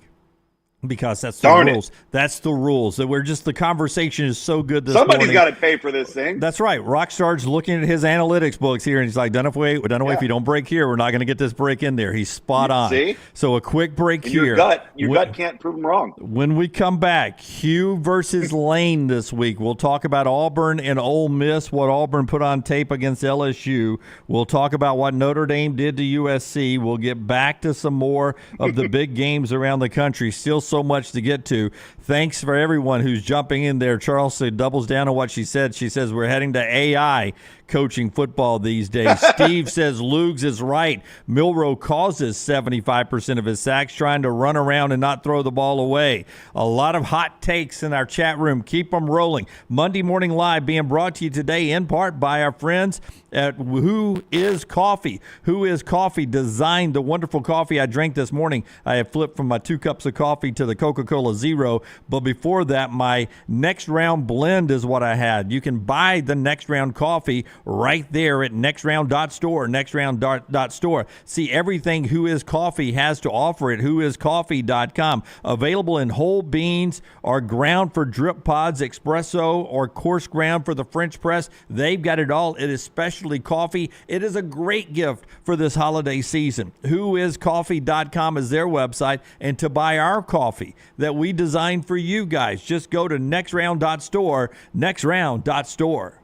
Because that's the rules. That's the rules. That the conversation is so good this morning. Somebody's got to pay for this thing. That's right. Rockstar's looking at his analytics books here, and he's like, Dunaway, if you don't break here, we're not going to get this break in there. He's spot on. See? So a quick break and here. Your gut can't prove him wrong. When we come back, Hugh versus Lane this week. We'll talk about Auburn and Ole Miss, what Auburn put on tape against LSU. We'll talk about what Notre Dame did to USC. We'll get back to some more of the big games around the country. Still so much to get to. Thanks for everyone who's jumping in there. Charles doubles down on what she said. She says we're heading to AI coaching football these days. Steve says Lugs is right. Milroe causes 75% of his sacks trying to run around and not throw the ball away. A lot of hot takes in our chat room. Keep them rolling. Monday Morning Live being brought to you today in part by our friends at Who Is Coffee. Who Is Coffee designed the wonderful coffee I drank this morning. I have flipped from my 2 cups of coffee to the Coca-Cola Zero, but before that, my Next Round blend is what I had. You can buy the Next Round coffee right there at nextround.store, nextround.store. See everything Who Is Coffee has to offer at whoiscoffee.com. Available in whole beans or ground for drip pods, espresso, or coarse ground for the French press. They've got it all. It is specialty coffee. It is a great gift for this holiday season. Whoiscoffee.com is their website. And to buy our coffee that we designed for you guys, just go to nextround.store, nextround.store.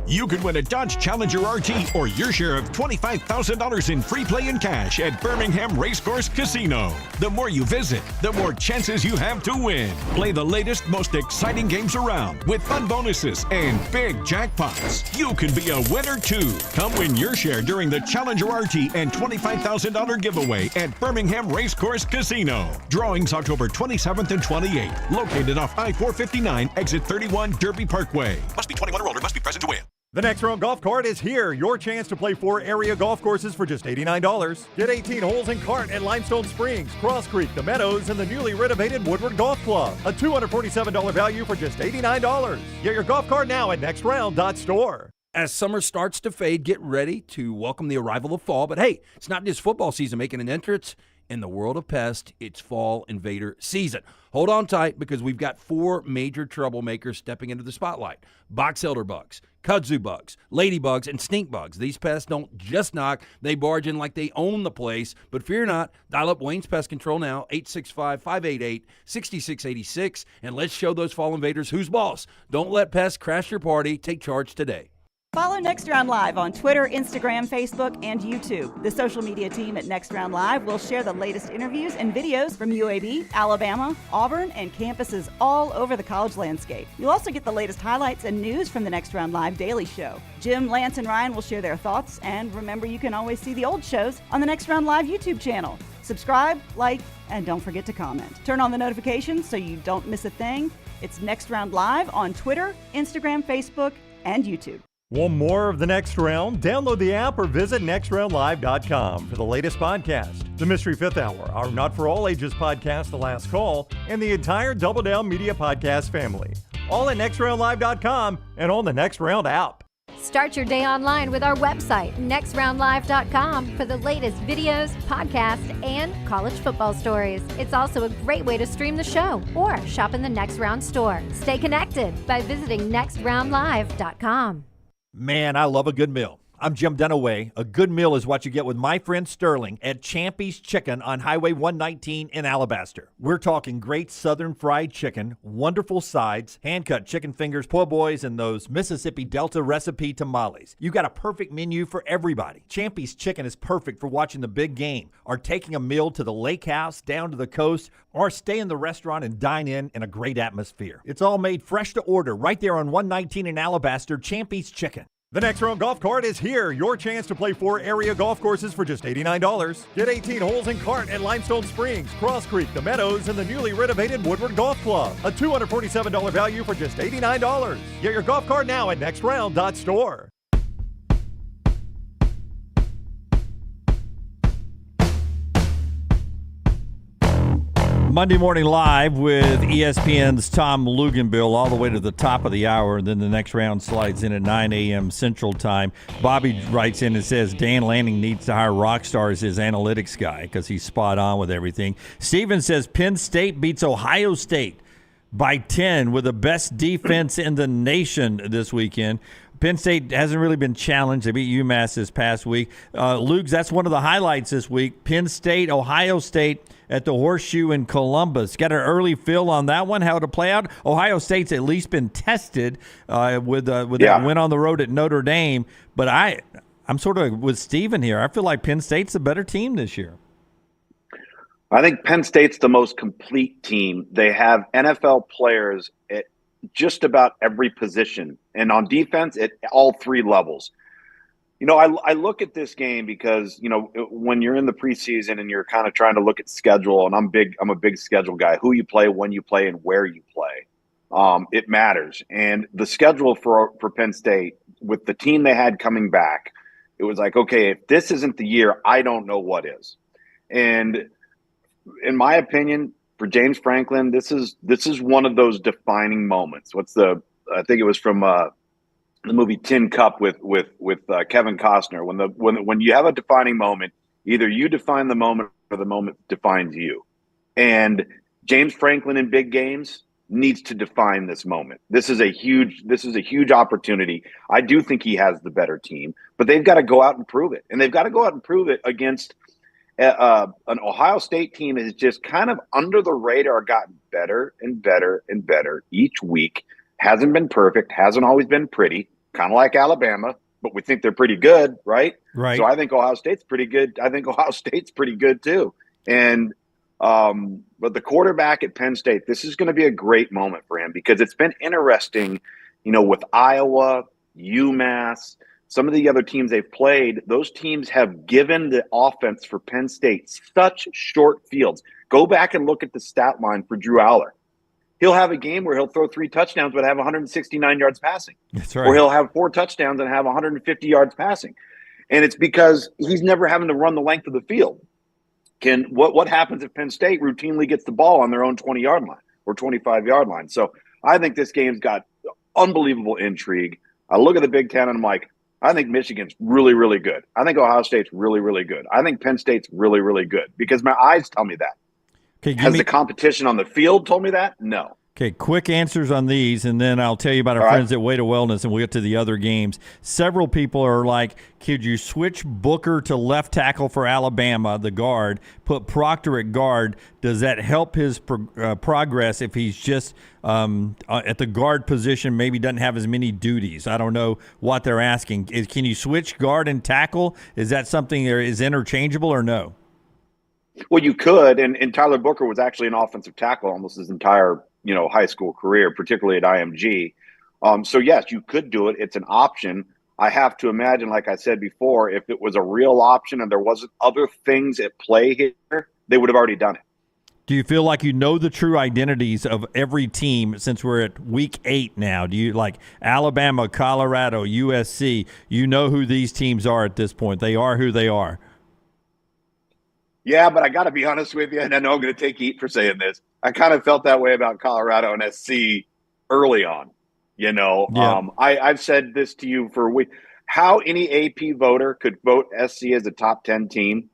You could win a Dodge Challenger RT or your share of $25,000 in free play and cash at Birmingham Racecourse Casino. The more you visit, the more chances you have to win. Play the latest, most exciting games around with fun bonuses and big jackpots. You could be a winner too. Come win your share during the Challenger RT and $25,000 giveaway at Birmingham Racecourse Casino. Drawings October 27th and 28th. Located off I-459, exit 31, Derby Parkway. Must be 21 or older. Must be present to win. The Next Round Golf Cart is here. Your chance to play 4 area golf courses for just $89. Get 18 holes in cart at Limestone Springs, Cross Creek, The Meadows, and the newly renovated Woodward Golf Club. A $247 value for just $89. Get your golf cart now at nextround.store. As summer starts to fade, get ready to welcome the arrival of fall. But hey, it's not just football season making an entrance. In the world of pest, it's fall invader season. Hold on tight because we've got 4 major troublemakers stepping into the spotlight. Box elder bugs, kudzu bugs, ladybugs, and stink bugs. These pests don't just knock, they barge in like they own the place. But fear not, dial up Wayne's Pest Control now, 865-588-6686, and let's show those fall invaders who's boss. Don't let pests crash your party. Take charge today. Follow Next Round Live on Twitter, Instagram, Facebook, and YouTube. The social media team at Next Round Live will share the latest interviews and videos from UAB, Alabama, Auburn, and campuses all over the college landscape. You'll also get the latest highlights and news from the Next Round Live Daily Show. Jim, Lance, and Ryan will share their thoughts, and remember you can always see the old shows on the Next Round Live YouTube channel. Subscribe, like, and don't forget to comment. Turn on the notifications so you don't miss a thing. It's Next Round Live on Twitter, Instagram, Facebook, and YouTube. Want more of The Next Round? Download the app or visit nextroundlive.com for the latest podcast, The Mystery Fifth Hour, our Not For All Ages podcast, The Last Call, and the entire Double Down Media podcast family. All at nextroundlive.com and on the Next Round app. Start your day online with our website, nextroundlive.com, for the latest videos, podcasts, and college football stories. It's also a great way to stream the show or shop in the Next Round store. Stay connected by visiting nextroundlive.com. Man, I love a good meal. I'm Jim Dunaway. A good meal is what you get with my friend Sterling at Champy's Chicken on Highway 119 in Alabaster. We're talking great southern fried chicken, wonderful sides, hand-cut chicken fingers, po' boys, and those Mississippi Delta recipe tamales. You got a perfect menu for everybody. Champy's Chicken is perfect for watching the big game or taking a meal to the lake house, down to the coast, or stay in the restaurant and dine in a great atmosphere. It's all made fresh to order right there on 119 in Alabaster, Champy's Chicken. The Next Round Golf Cart is here. Your chance to play 4 area golf courses for just $89. Get 18 holes in cart at Limestone Springs, Cross Creek, The Meadows, and the newly renovated Woodward Golf Club. A $247 value for just $89. Get your golf cart now at nextround.store. Monday Morning Live with ESPN's Tom Luganbill all the way to the top of the hour. Then the next round slides in at 9 a.m. Central Time. Bobby writes in and says Dan Lanning needs to hire Rockstar as his analytics guy because he's spot on with everything. Steven says Penn State beats Ohio State by 10 with the best defense in the nation this weekend. Penn State hasn't really been challenged. They beat UMass this past week. Luke, that's one of the highlights this week. Penn State, Ohio State at the Horseshoe in Columbus. Got an early feel on that one, how to play out. Ohio State's at least been tested with that win on the road at Notre Dame. But I'm sort of with Steven here. I feel like Penn State's a better team this year. I think Penn State's the most complete team. They have NFL players at just about every position, and on defense at all 3 levels. You know, I look at this game because, you know, when you're in the preseason and you're kind of trying to look at schedule, and I'm a big schedule guy, who you play, when you play, and where you play. It matters. And the schedule for Penn State, with the team they had coming back, it was like, okay, if this isn't the year, I don't know what is. And in my opinion, for James Franklin, this is one of those defining moments. I think it was from the movie Tin Cup with Kevin Costner. When you have a defining moment, either you define the moment or the moment defines you. And James Franklin in big games needs to define this moment. This is a huge opportunity. I do think he has the better team, but they've got to go out and prove it. And they've got to go out and prove it against an Ohio State team that has just kind of under the radar gotten better and better and better each week. Hasn't been perfect, hasn't always been pretty, kind of like Alabama, but we think they're pretty good, right? Right. So I think Ohio State's pretty good. I think Ohio State's pretty good too. And but the quarterback at Penn State, this is going to be a great moment for him because it's been interesting, with Iowa, UMass, some of the other teams they've played. Those teams have given the offense for Penn State such short fields. Go back and look at the stat line for Drew Aller. He'll have a game where he'll throw 3 touchdowns but have 169 yards passing. That's right. Or he'll have 4 touchdowns and have 150 yards passing. And it's because he's never having to run the length of the field. What happens if Penn State routinely gets the ball on their own 20-yard line or 25-yard line? So I think this game's got unbelievable intrigue. I look at the Big Ten and I'm like, I think Michigan's really, really good. I think Ohio State's really, really good. I think Penn State's really, really good because my eyes tell me that. Okay, Has the competition on the field told me that? No. Okay, quick answers on these, and then I'll tell you about our friends at Way to Wellness, and we'll get to the other games. Several people are like, could you switch Booker to left tackle for Alabama, the guard, put Proctor at guard? Does that help his progress if he's just at the guard position, maybe doesn't have as many duties? I don't know what they're asking. Can you switch guard and tackle? Is that something that is interchangeable or no? Well, you could, and Tyler Booker was actually an offensive tackle almost his entire high school career, particularly at IMG. So yes, you could do it. It's an option. I have to imagine, like I said before, if it was a real option and there wasn't other things at play here, they would have already done it. Do you feel like you know the true identities of every team since we're at week 8 now? Do you like Alabama, Colorado, USC? You know who these teams are at this point. They are who they are. Yeah, but I got to be honest with you, and I know I'm going to take heat for saying this. I kind of felt that way about Colorado and SC early on. Yeah. I've said this to you for a week. How any AP voter could vote SC as a top 10 team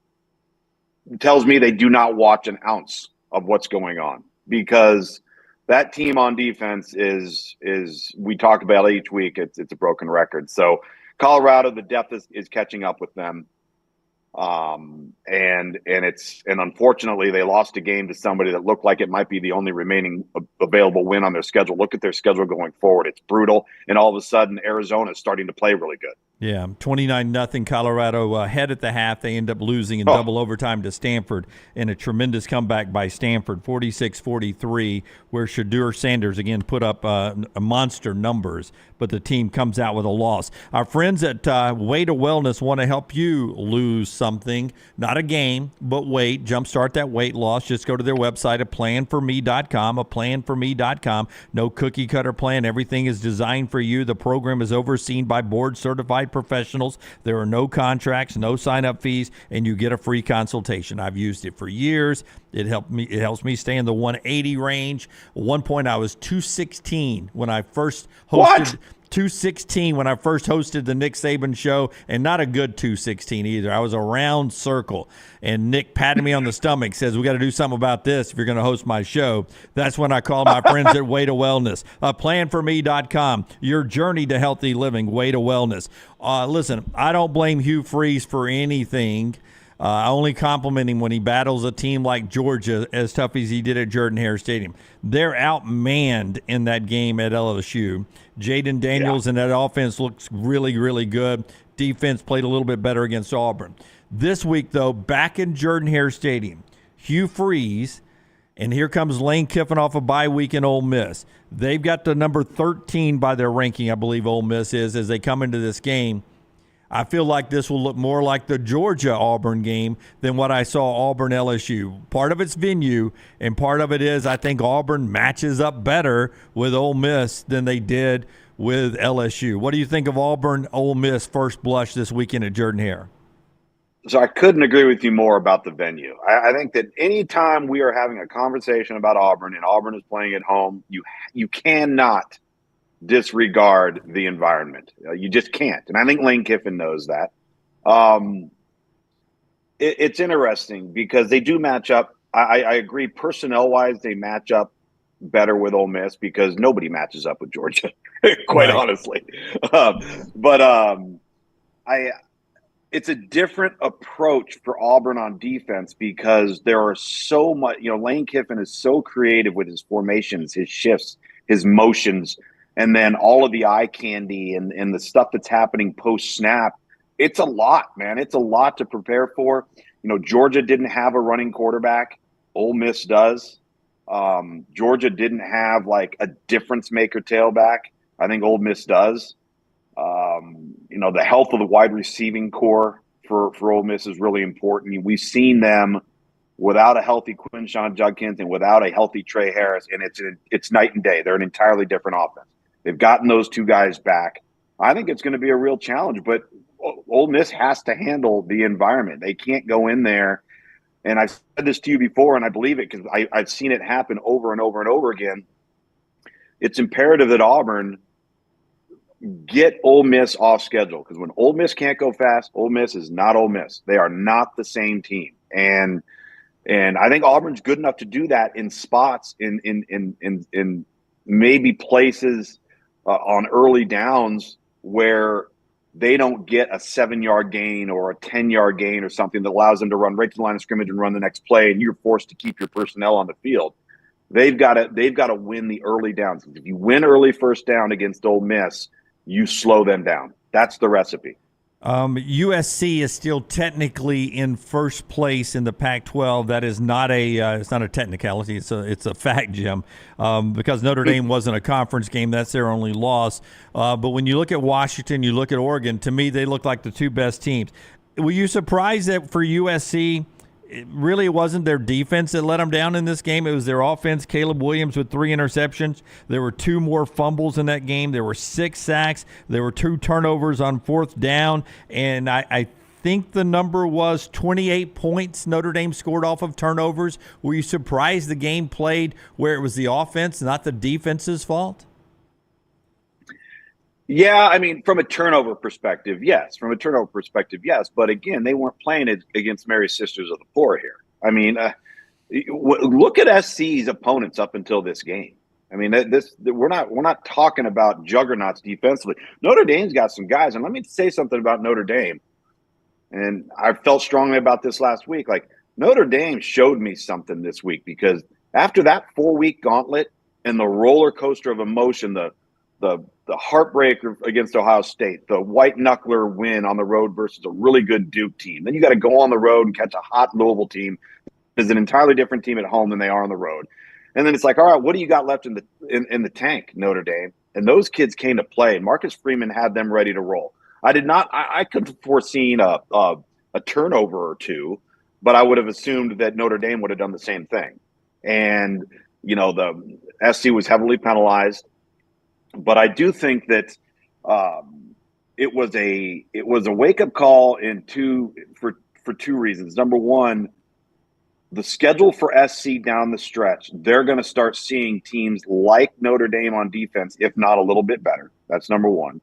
tells me they do not watch an ounce of what's going on, because that team on defense is we talk about each week. It's a broken record. So Colorado, the depth is catching up with them. And unfortunately they lost a game to somebody that looked like it might be the only remaining available win on their schedule. Look at their schedule going forward. It's brutal. And all of a sudden Arizona is starting to play really good. Yeah, 29-0 Colorado ahead at the half. They end up losing in double overtime to Stanford in a tremendous comeback by Stanford, 46-43, where Shadur Sanders, again, put up monster numbers, but the team comes out with a loss. Our friends at Way to Wellness want to help you lose something, not a game, but weight. Jumpstart that weight loss. Just go to their website, aplanforme.com, No cookie-cutter plan. Everything is designed for you. The program is overseen by board-certified professionals. There are no contracts, no sign-up fees, and you get a free consultation. I've used it for years. It helps me stay in the 180 range. At one point, I was 216 when I first hosted. What? 216 when I first hosted the Nick Saban show, and not a good 216 either. I was a round circle, and Nick patted me on the stomach, says, we got to do something about this if you're going to host my show. That's when I called my friends at Way to Wellness. Planforme.com, your journey to healthy living, Way to Wellness. Listen, I don't blame Hugh Freeze for anything. I only compliment him when he battles a team like Georgia as tough as he did at Jordan-Hare Stadium. They're outmanned in that game at LSU. Jaden Daniels and that offense looks really, really good. Defense played a little bit better against Auburn. This week, though, back in Jordan-Hare Stadium, Hugh Freeze, and here comes Lane Kiffin off a bye week in Ole Miss. They've got the number 13 by their ranking, I believe Ole Miss is, as they come into this game. I feel like this will look more like the Georgia-Auburn game than what I saw Auburn-LSU. Part of it's venue, and part of it is I think Auburn matches up better with Ole Miss than they did with LSU. What do you think of Auburn-Ole Miss first blush this weekend at Jordan-Hare? So I couldn't agree with you more about the venue. I think that anytime we are having a conversation about Auburn and Auburn is playing at home, you cannot disregard the environment. You just can't. And I think Lane Kiffin knows that. It's interesting because they do match up. I agree. Personnel-wise, they match up better with Ole Miss because nobody matches up with Georgia, quite honestly. It's a different approach for Auburn on defense because there are so much, Lane Kiffin is so creative with his formations, his shifts, his motions, and then all of the eye candy and the stuff that's happening post-snap. It's a lot, man. It's a lot to prepare for. Georgia didn't have a running quarterback. Ole Miss does. Georgia didn't have like a difference maker tailback. I think Ole Miss does. The health of the wide receiving core for Ole Miss is really important. We've seen them without a healthy Quinshon Judkins and without a healthy Trey Harris, and it's night and day. They're an entirely different offense. They've gotten those two guys back. I think it's going to be a real challenge, but Ole Miss has to handle the environment. They can't go in there. And I've said this to you before, and I believe it because I've seen it happen over and over and over again. It's imperative that Auburn get Ole Miss off schedule because when Ole Miss can't go fast, Ole Miss is not Ole Miss. They are not the same team. And I think Auburn's good enough to do that in spots, in maybe places on early downs where they don't get a 7-yard gain or a 10-yard gain or something that allows them to run right to the line of scrimmage and run the next play, and you're forced to keep your personnel on the field. They've got to win the early downs. If you win early first down against Ole Miss, you slow them down. That's the recipe. USC is still technically in first place in the Pac-12. That is not it's not a technicality. It's a fact, Jim. Because Notre Dame wasn't a conference game, that's their only loss. But when you look at Washington, you look at Oregon. To me, they look like the two best teams. Were you surprised that for USC, it really wasn't their defense that let them down in this game? It was their offense. Caleb Williams with 3 interceptions. There were 2 more fumbles in that game. There were 6 sacks. There were 2 turnovers on 4th down. And I think the number was 28 points Notre Dame scored off of turnovers. Were you surprised the game played where it was the offense, not the defense's fault? Yeah, I mean, from a turnover perspective, yes. But again, they weren't playing it against Mary Sisters of the Poor here. I mean, look at SC's opponents up until this game. I mean, we're not talking about juggernauts defensively. Notre Dame's got some guys, and let me say something about Notre Dame. And I felt strongly about this last week. Like, Notre Dame showed me something this week because after that 4-week gauntlet and the roller coaster of emotion, the heartbreak against Ohio State, the white knuckler win on the road versus a really good Duke team. Then you got to go on the road and catch a hot Louisville team. Is an entirely different team at home than they are on the road. And then it's like, all right, what do you got left in the tank, Notre Dame? And those kids came to play. And Marcus Freeman had them ready to roll. I could have foreseen a turnover or 2, but I would have assumed that Notre Dame would have done the same thing. And the SC was heavily penalized. But I do think that it was a wake-up call for 2 reasons. Number one, the schedule for SC down the stretch, they're going to start seeing teams like Notre Dame on defense, if not a little bit better. That's number one.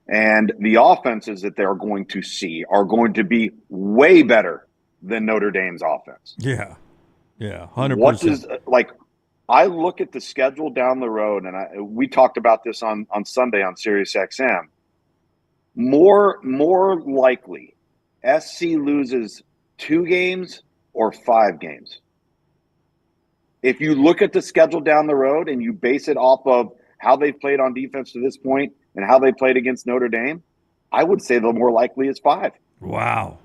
And the offenses that they're going to see are going to be way better than Notre Dame's offense. Yeah, 100%. I look at the schedule down the road, and we talked about this on Sunday on SiriusXM. More likely, SC loses 2 games or 5 games. If you look at the schedule down the road and you base it off of how they've played on defense to this point and how they played against Notre Dame, I would say the more likely is 5. Wow,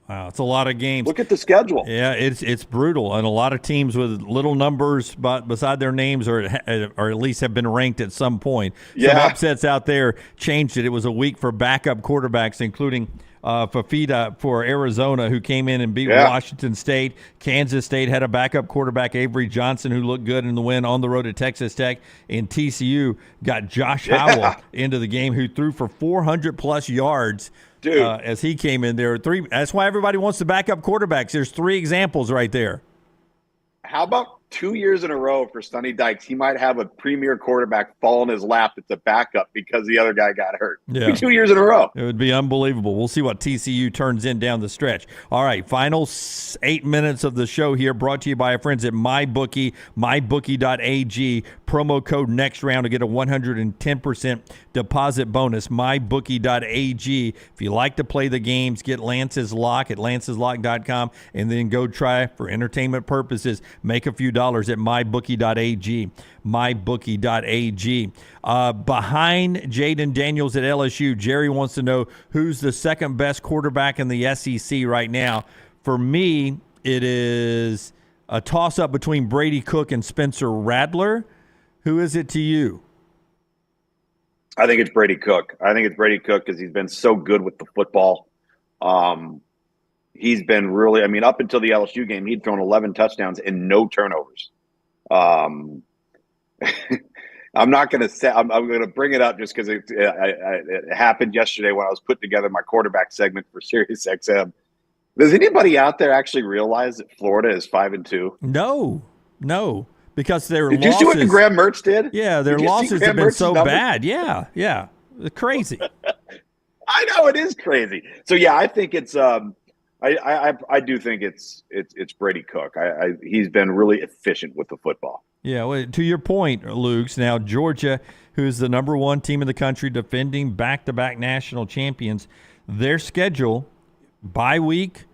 it's a lot of games. Look at the schedule. Yeah, it's brutal, and a lot of teams with little numbers beside their names, or at least have been ranked at some point. Some upsets out there changed it. It was a week for backup quarterbacks, including Fafita for Arizona, who came in and beat Washington State. Kansas State had a backup quarterback, Avery Johnson, who looked good in the win on the road at Texas Tech. And TCU got Josh Howell into the game, who threw for 400-plus yards. Dude. As he came in there. That's why everybody wants to back up quarterbacks. There's 3 examples right there. How about 2 years in a row for Sonny Dykes, he might have a premier quarterback fall in his lap that's a backup because the other guy got hurt. Yeah. 2 years in a row. It would be unbelievable. We'll see what TCU turns in down the stretch. All right, final 8 minutes of the show here, brought to you by our friends at MyBookie, mybookie.ag. Promo code next round to get a 110% deposit bonus, mybookie.ag. If you like to play the games, get Lance's Lock at lanceslock.com, and then go try, for entertainment purposes, make a few dollars at mybookie.ag. mybookie.ag. Behind Jaden Daniels at LSU, Jerry wants to know who's the second best quarterback in the SEC right now. For me, it is a toss-up between Brady Cook and Spencer Rattler. Who is it to you? I think it's Brady Cook. I think it's Brady Cook because he's been so good with the football. He's been really, I mean, up until the LSU game, he'd thrown 11 touchdowns and no turnovers. I'm not going to say, I'm going to bring it up just because it happened yesterday when I was putting together my quarterback segment for SiriusXM. Does anybody out there actually realize that Florida is 5-2? No. Because their losses. Did you see what Graham Mertz did? Yeah, their losses have been so bad. Yeah. It's crazy. I know it is crazy. So yeah, I think it's I do think it's Brady Cook. He's been really efficient with the football. Yeah, well, to your point, Luke's now Georgia, who's the number one team in the country, defending back-to-back national champions. Their schedule, bye week,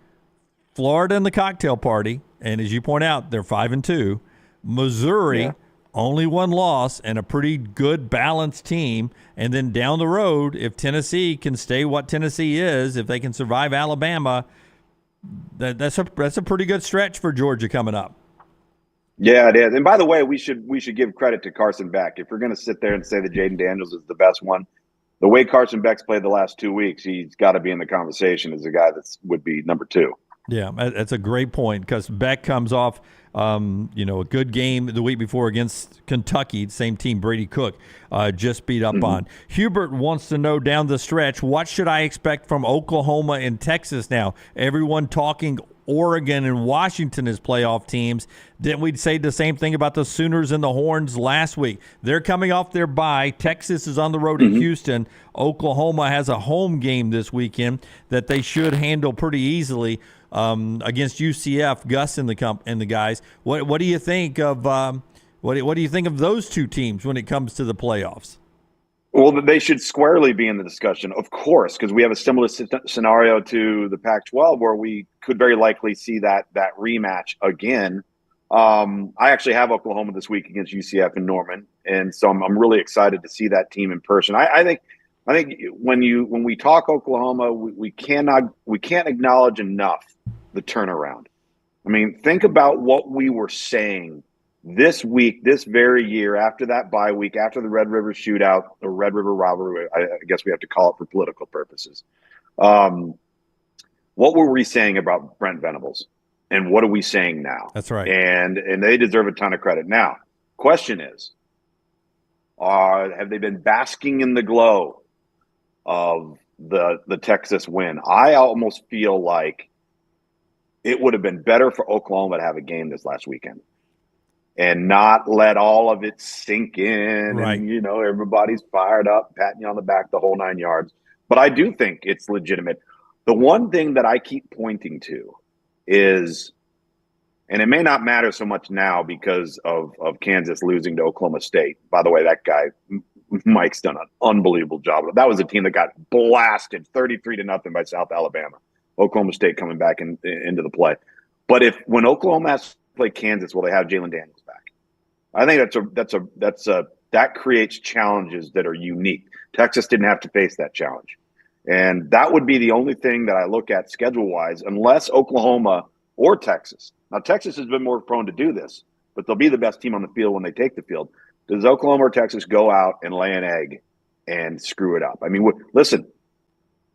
Florida and the cocktail party, and as you point out, they're 5-2. Missouri, only one loss and a pretty good balanced team. And then down the road, if Tennessee can stay what Tennessee is, if they can survive Alabama, that's a pretty good stretch for Georgia coming up. Yeah, it is. And by the way, we should give credit to Carson Beck. If we're going to sit there and say that Jaden Daniels is the best one, the way Carson Beck's played the last 2 weeks, he's got to be in the conversation as a guy that would be number 2. Yeah, that's a great point because Beck comes off, a good game the week before against Kentucky, same team Brady Cook just beat up on. Hubert wants to know down the stretch, what should I expect from Oklahoma and Texas now? Everyone talking Oregon and Washington as playoff teams. Didn't we say the same thing about the Sooners and the Horns last week? They're coming off their bye. Texas is on the road in Houston. Oklahoma has a home game this weekend that they should handle pretty easily against UCF. Gus and the guys. What do you think of what do you think of those two teams when it comes to the playoffs? Well, they should squarely be in the discussion, of course, because we have a similar scenario to the Pac-12 where we could very likely see that rematch again. I actually have Oklahoma this week against UCF in Norman, and so I'm really excited to see that team in person. I think when we talk Oklahoma, we can't acknowledge enough the turnaround. I mean, think about what we were saying this week, this very year, after that bye week, after the Red River shootout, or Red River rivalry, I guess we have to call it for political purposes. What were we saying about Brent Venables? And what are we saying now? That's right. And they deserve a ton of credit. Now, question is, have they been basking in the glow of the Texas win? I almost feel like it would have been better for Oklahoma to have a game this last weekend and not let all of it sink in. Right. And, everybody's fired up, patting you on the back, the whole 9 yards. But I do think it's legitimate. The one thing that I keep pointing to is, and it may not matter so much now because of Kansas losing to Oklahoma State. By the way, that guy, Mike's done an unbelievable job. That was a team that got blasted 33-0 by South Alabama. Oklahoma State coming back into the play. But when Oklahoma has to play Kansas, will they have Jalen Daniels back? I think that creates challenges that are unique. Texas didn't have to face that challenge. And that would be the only thing that I look at schedule-wise, unless Oklahoma or Texas. Now, Texas has been more prone to do this, but they'll be the best team on the field when they take the field. Does Oklahoma or Texas go out and lay an egg and screw it up? I mean, listen,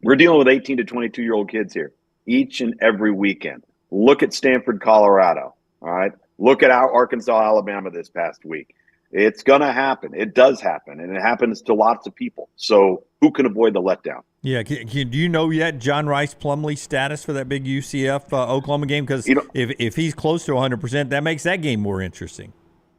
we're dealing with 18 to 22-year-old kids here each and every weekend. Look at Stanford, Colorado, all right? Look at our Arkansas, Alabama this past week. It's going to happen. It does happen, and it happens to lots of people. So who can avoid the letdown? Yeah. Do you know yet John Rice Plumlee's status for that big UCF Oklahoma game? Because if he's close to 100%, that makes that game more interesting.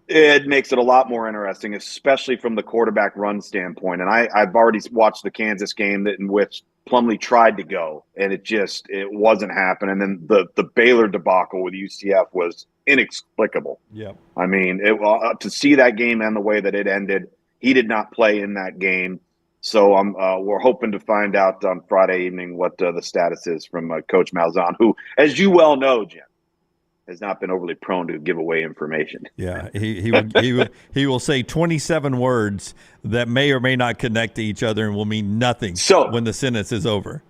It makes it a lot more interesting, especially from the quarterback run standpoint. And I've already watched the Kansas game in which Plumlee tried to go, and it wasn't happening. And then the Baylor debacle with UCF was inexplicable. Yeah. I mean, to see that game end the way that it ended, he did not play in that game. So we're hoping to find out on Friday evening what the status is from Coach Malzahn, who, as you well know, Jim, has not been overly prone to give away information. Yeah, he will say 27 words that may or may not connect to each other and will mean nothing when the sentence is over.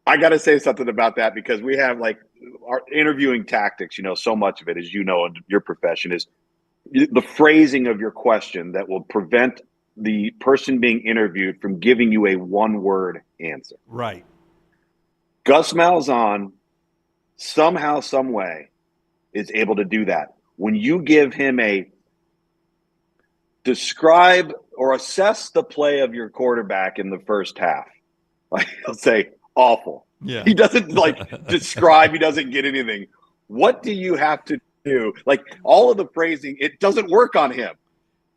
I got to say something about that because we have our interviewing tactics. So much of it, as you know, in your profession, is the phrasing of your question that will prevent the person being interviewed from giving you a one-word answer. Right. Gus Malzahn, somehow, some way, is able to do that. When you give him a describe or assess the play of your quarterback in the first half, he'll say awful. Yeah. He doesn't describe, he doesn't get anything. What do you have to do? All of the phrasing, it doesn't work on him.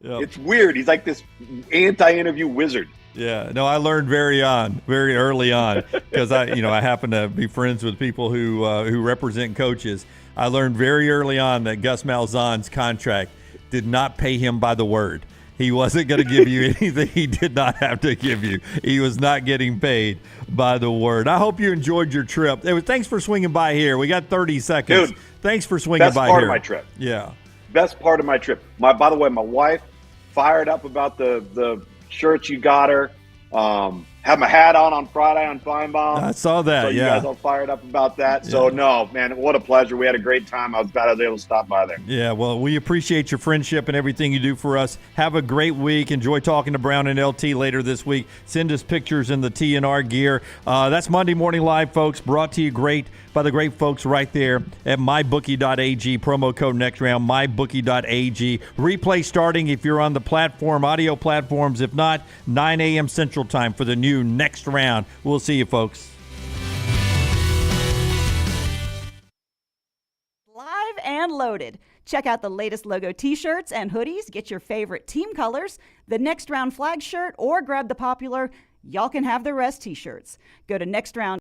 Yep. It's weird. He's like this anti-interview wizard. Yeah, no, I learned very early on, because I happen to be friends with people who represent coaches. I learned very early on that Gus Malzahn's contract did not pay him by the word. He wasn't going to give you anything he did not have to give you. He was not getting paid by the word. I hope you enjoyed your trip. Thanks for swinging by here. We got 30 seconds. Dude, thanks for swinging by here. Best part of my trip. Yeah. Best part of my trip. By the way, my wife fired up about the shirts you got her. Had my hat on Friday on Feinbaum. I saw that, so you guys all fired up about that. Yeah. So, no, man, what a pleasure. We had a great time. I was glad I was able to stop by there. Yeah, well, we appreciate your friendship and everything you do for us. Have a great week. Enjoy talking to Brown and LT later this week. Send us pictures in the TNR gear. That's Monday Morning Live, folks, brought to you by the great folks right there at mybookie.ag. Promo code next round, mybookie.ag. Replay starting if you're on the platform, audio platforms. If not, 9 a.m. Central Time for the new next round. We'll see you, folks. Live and loaded. Check out the latest logo t-shirts and hoodies. Get your favorite team colors, the Next Round flag shirt, or grab the popular Y'all Can Have the Rest t-shirts. Go to Next Round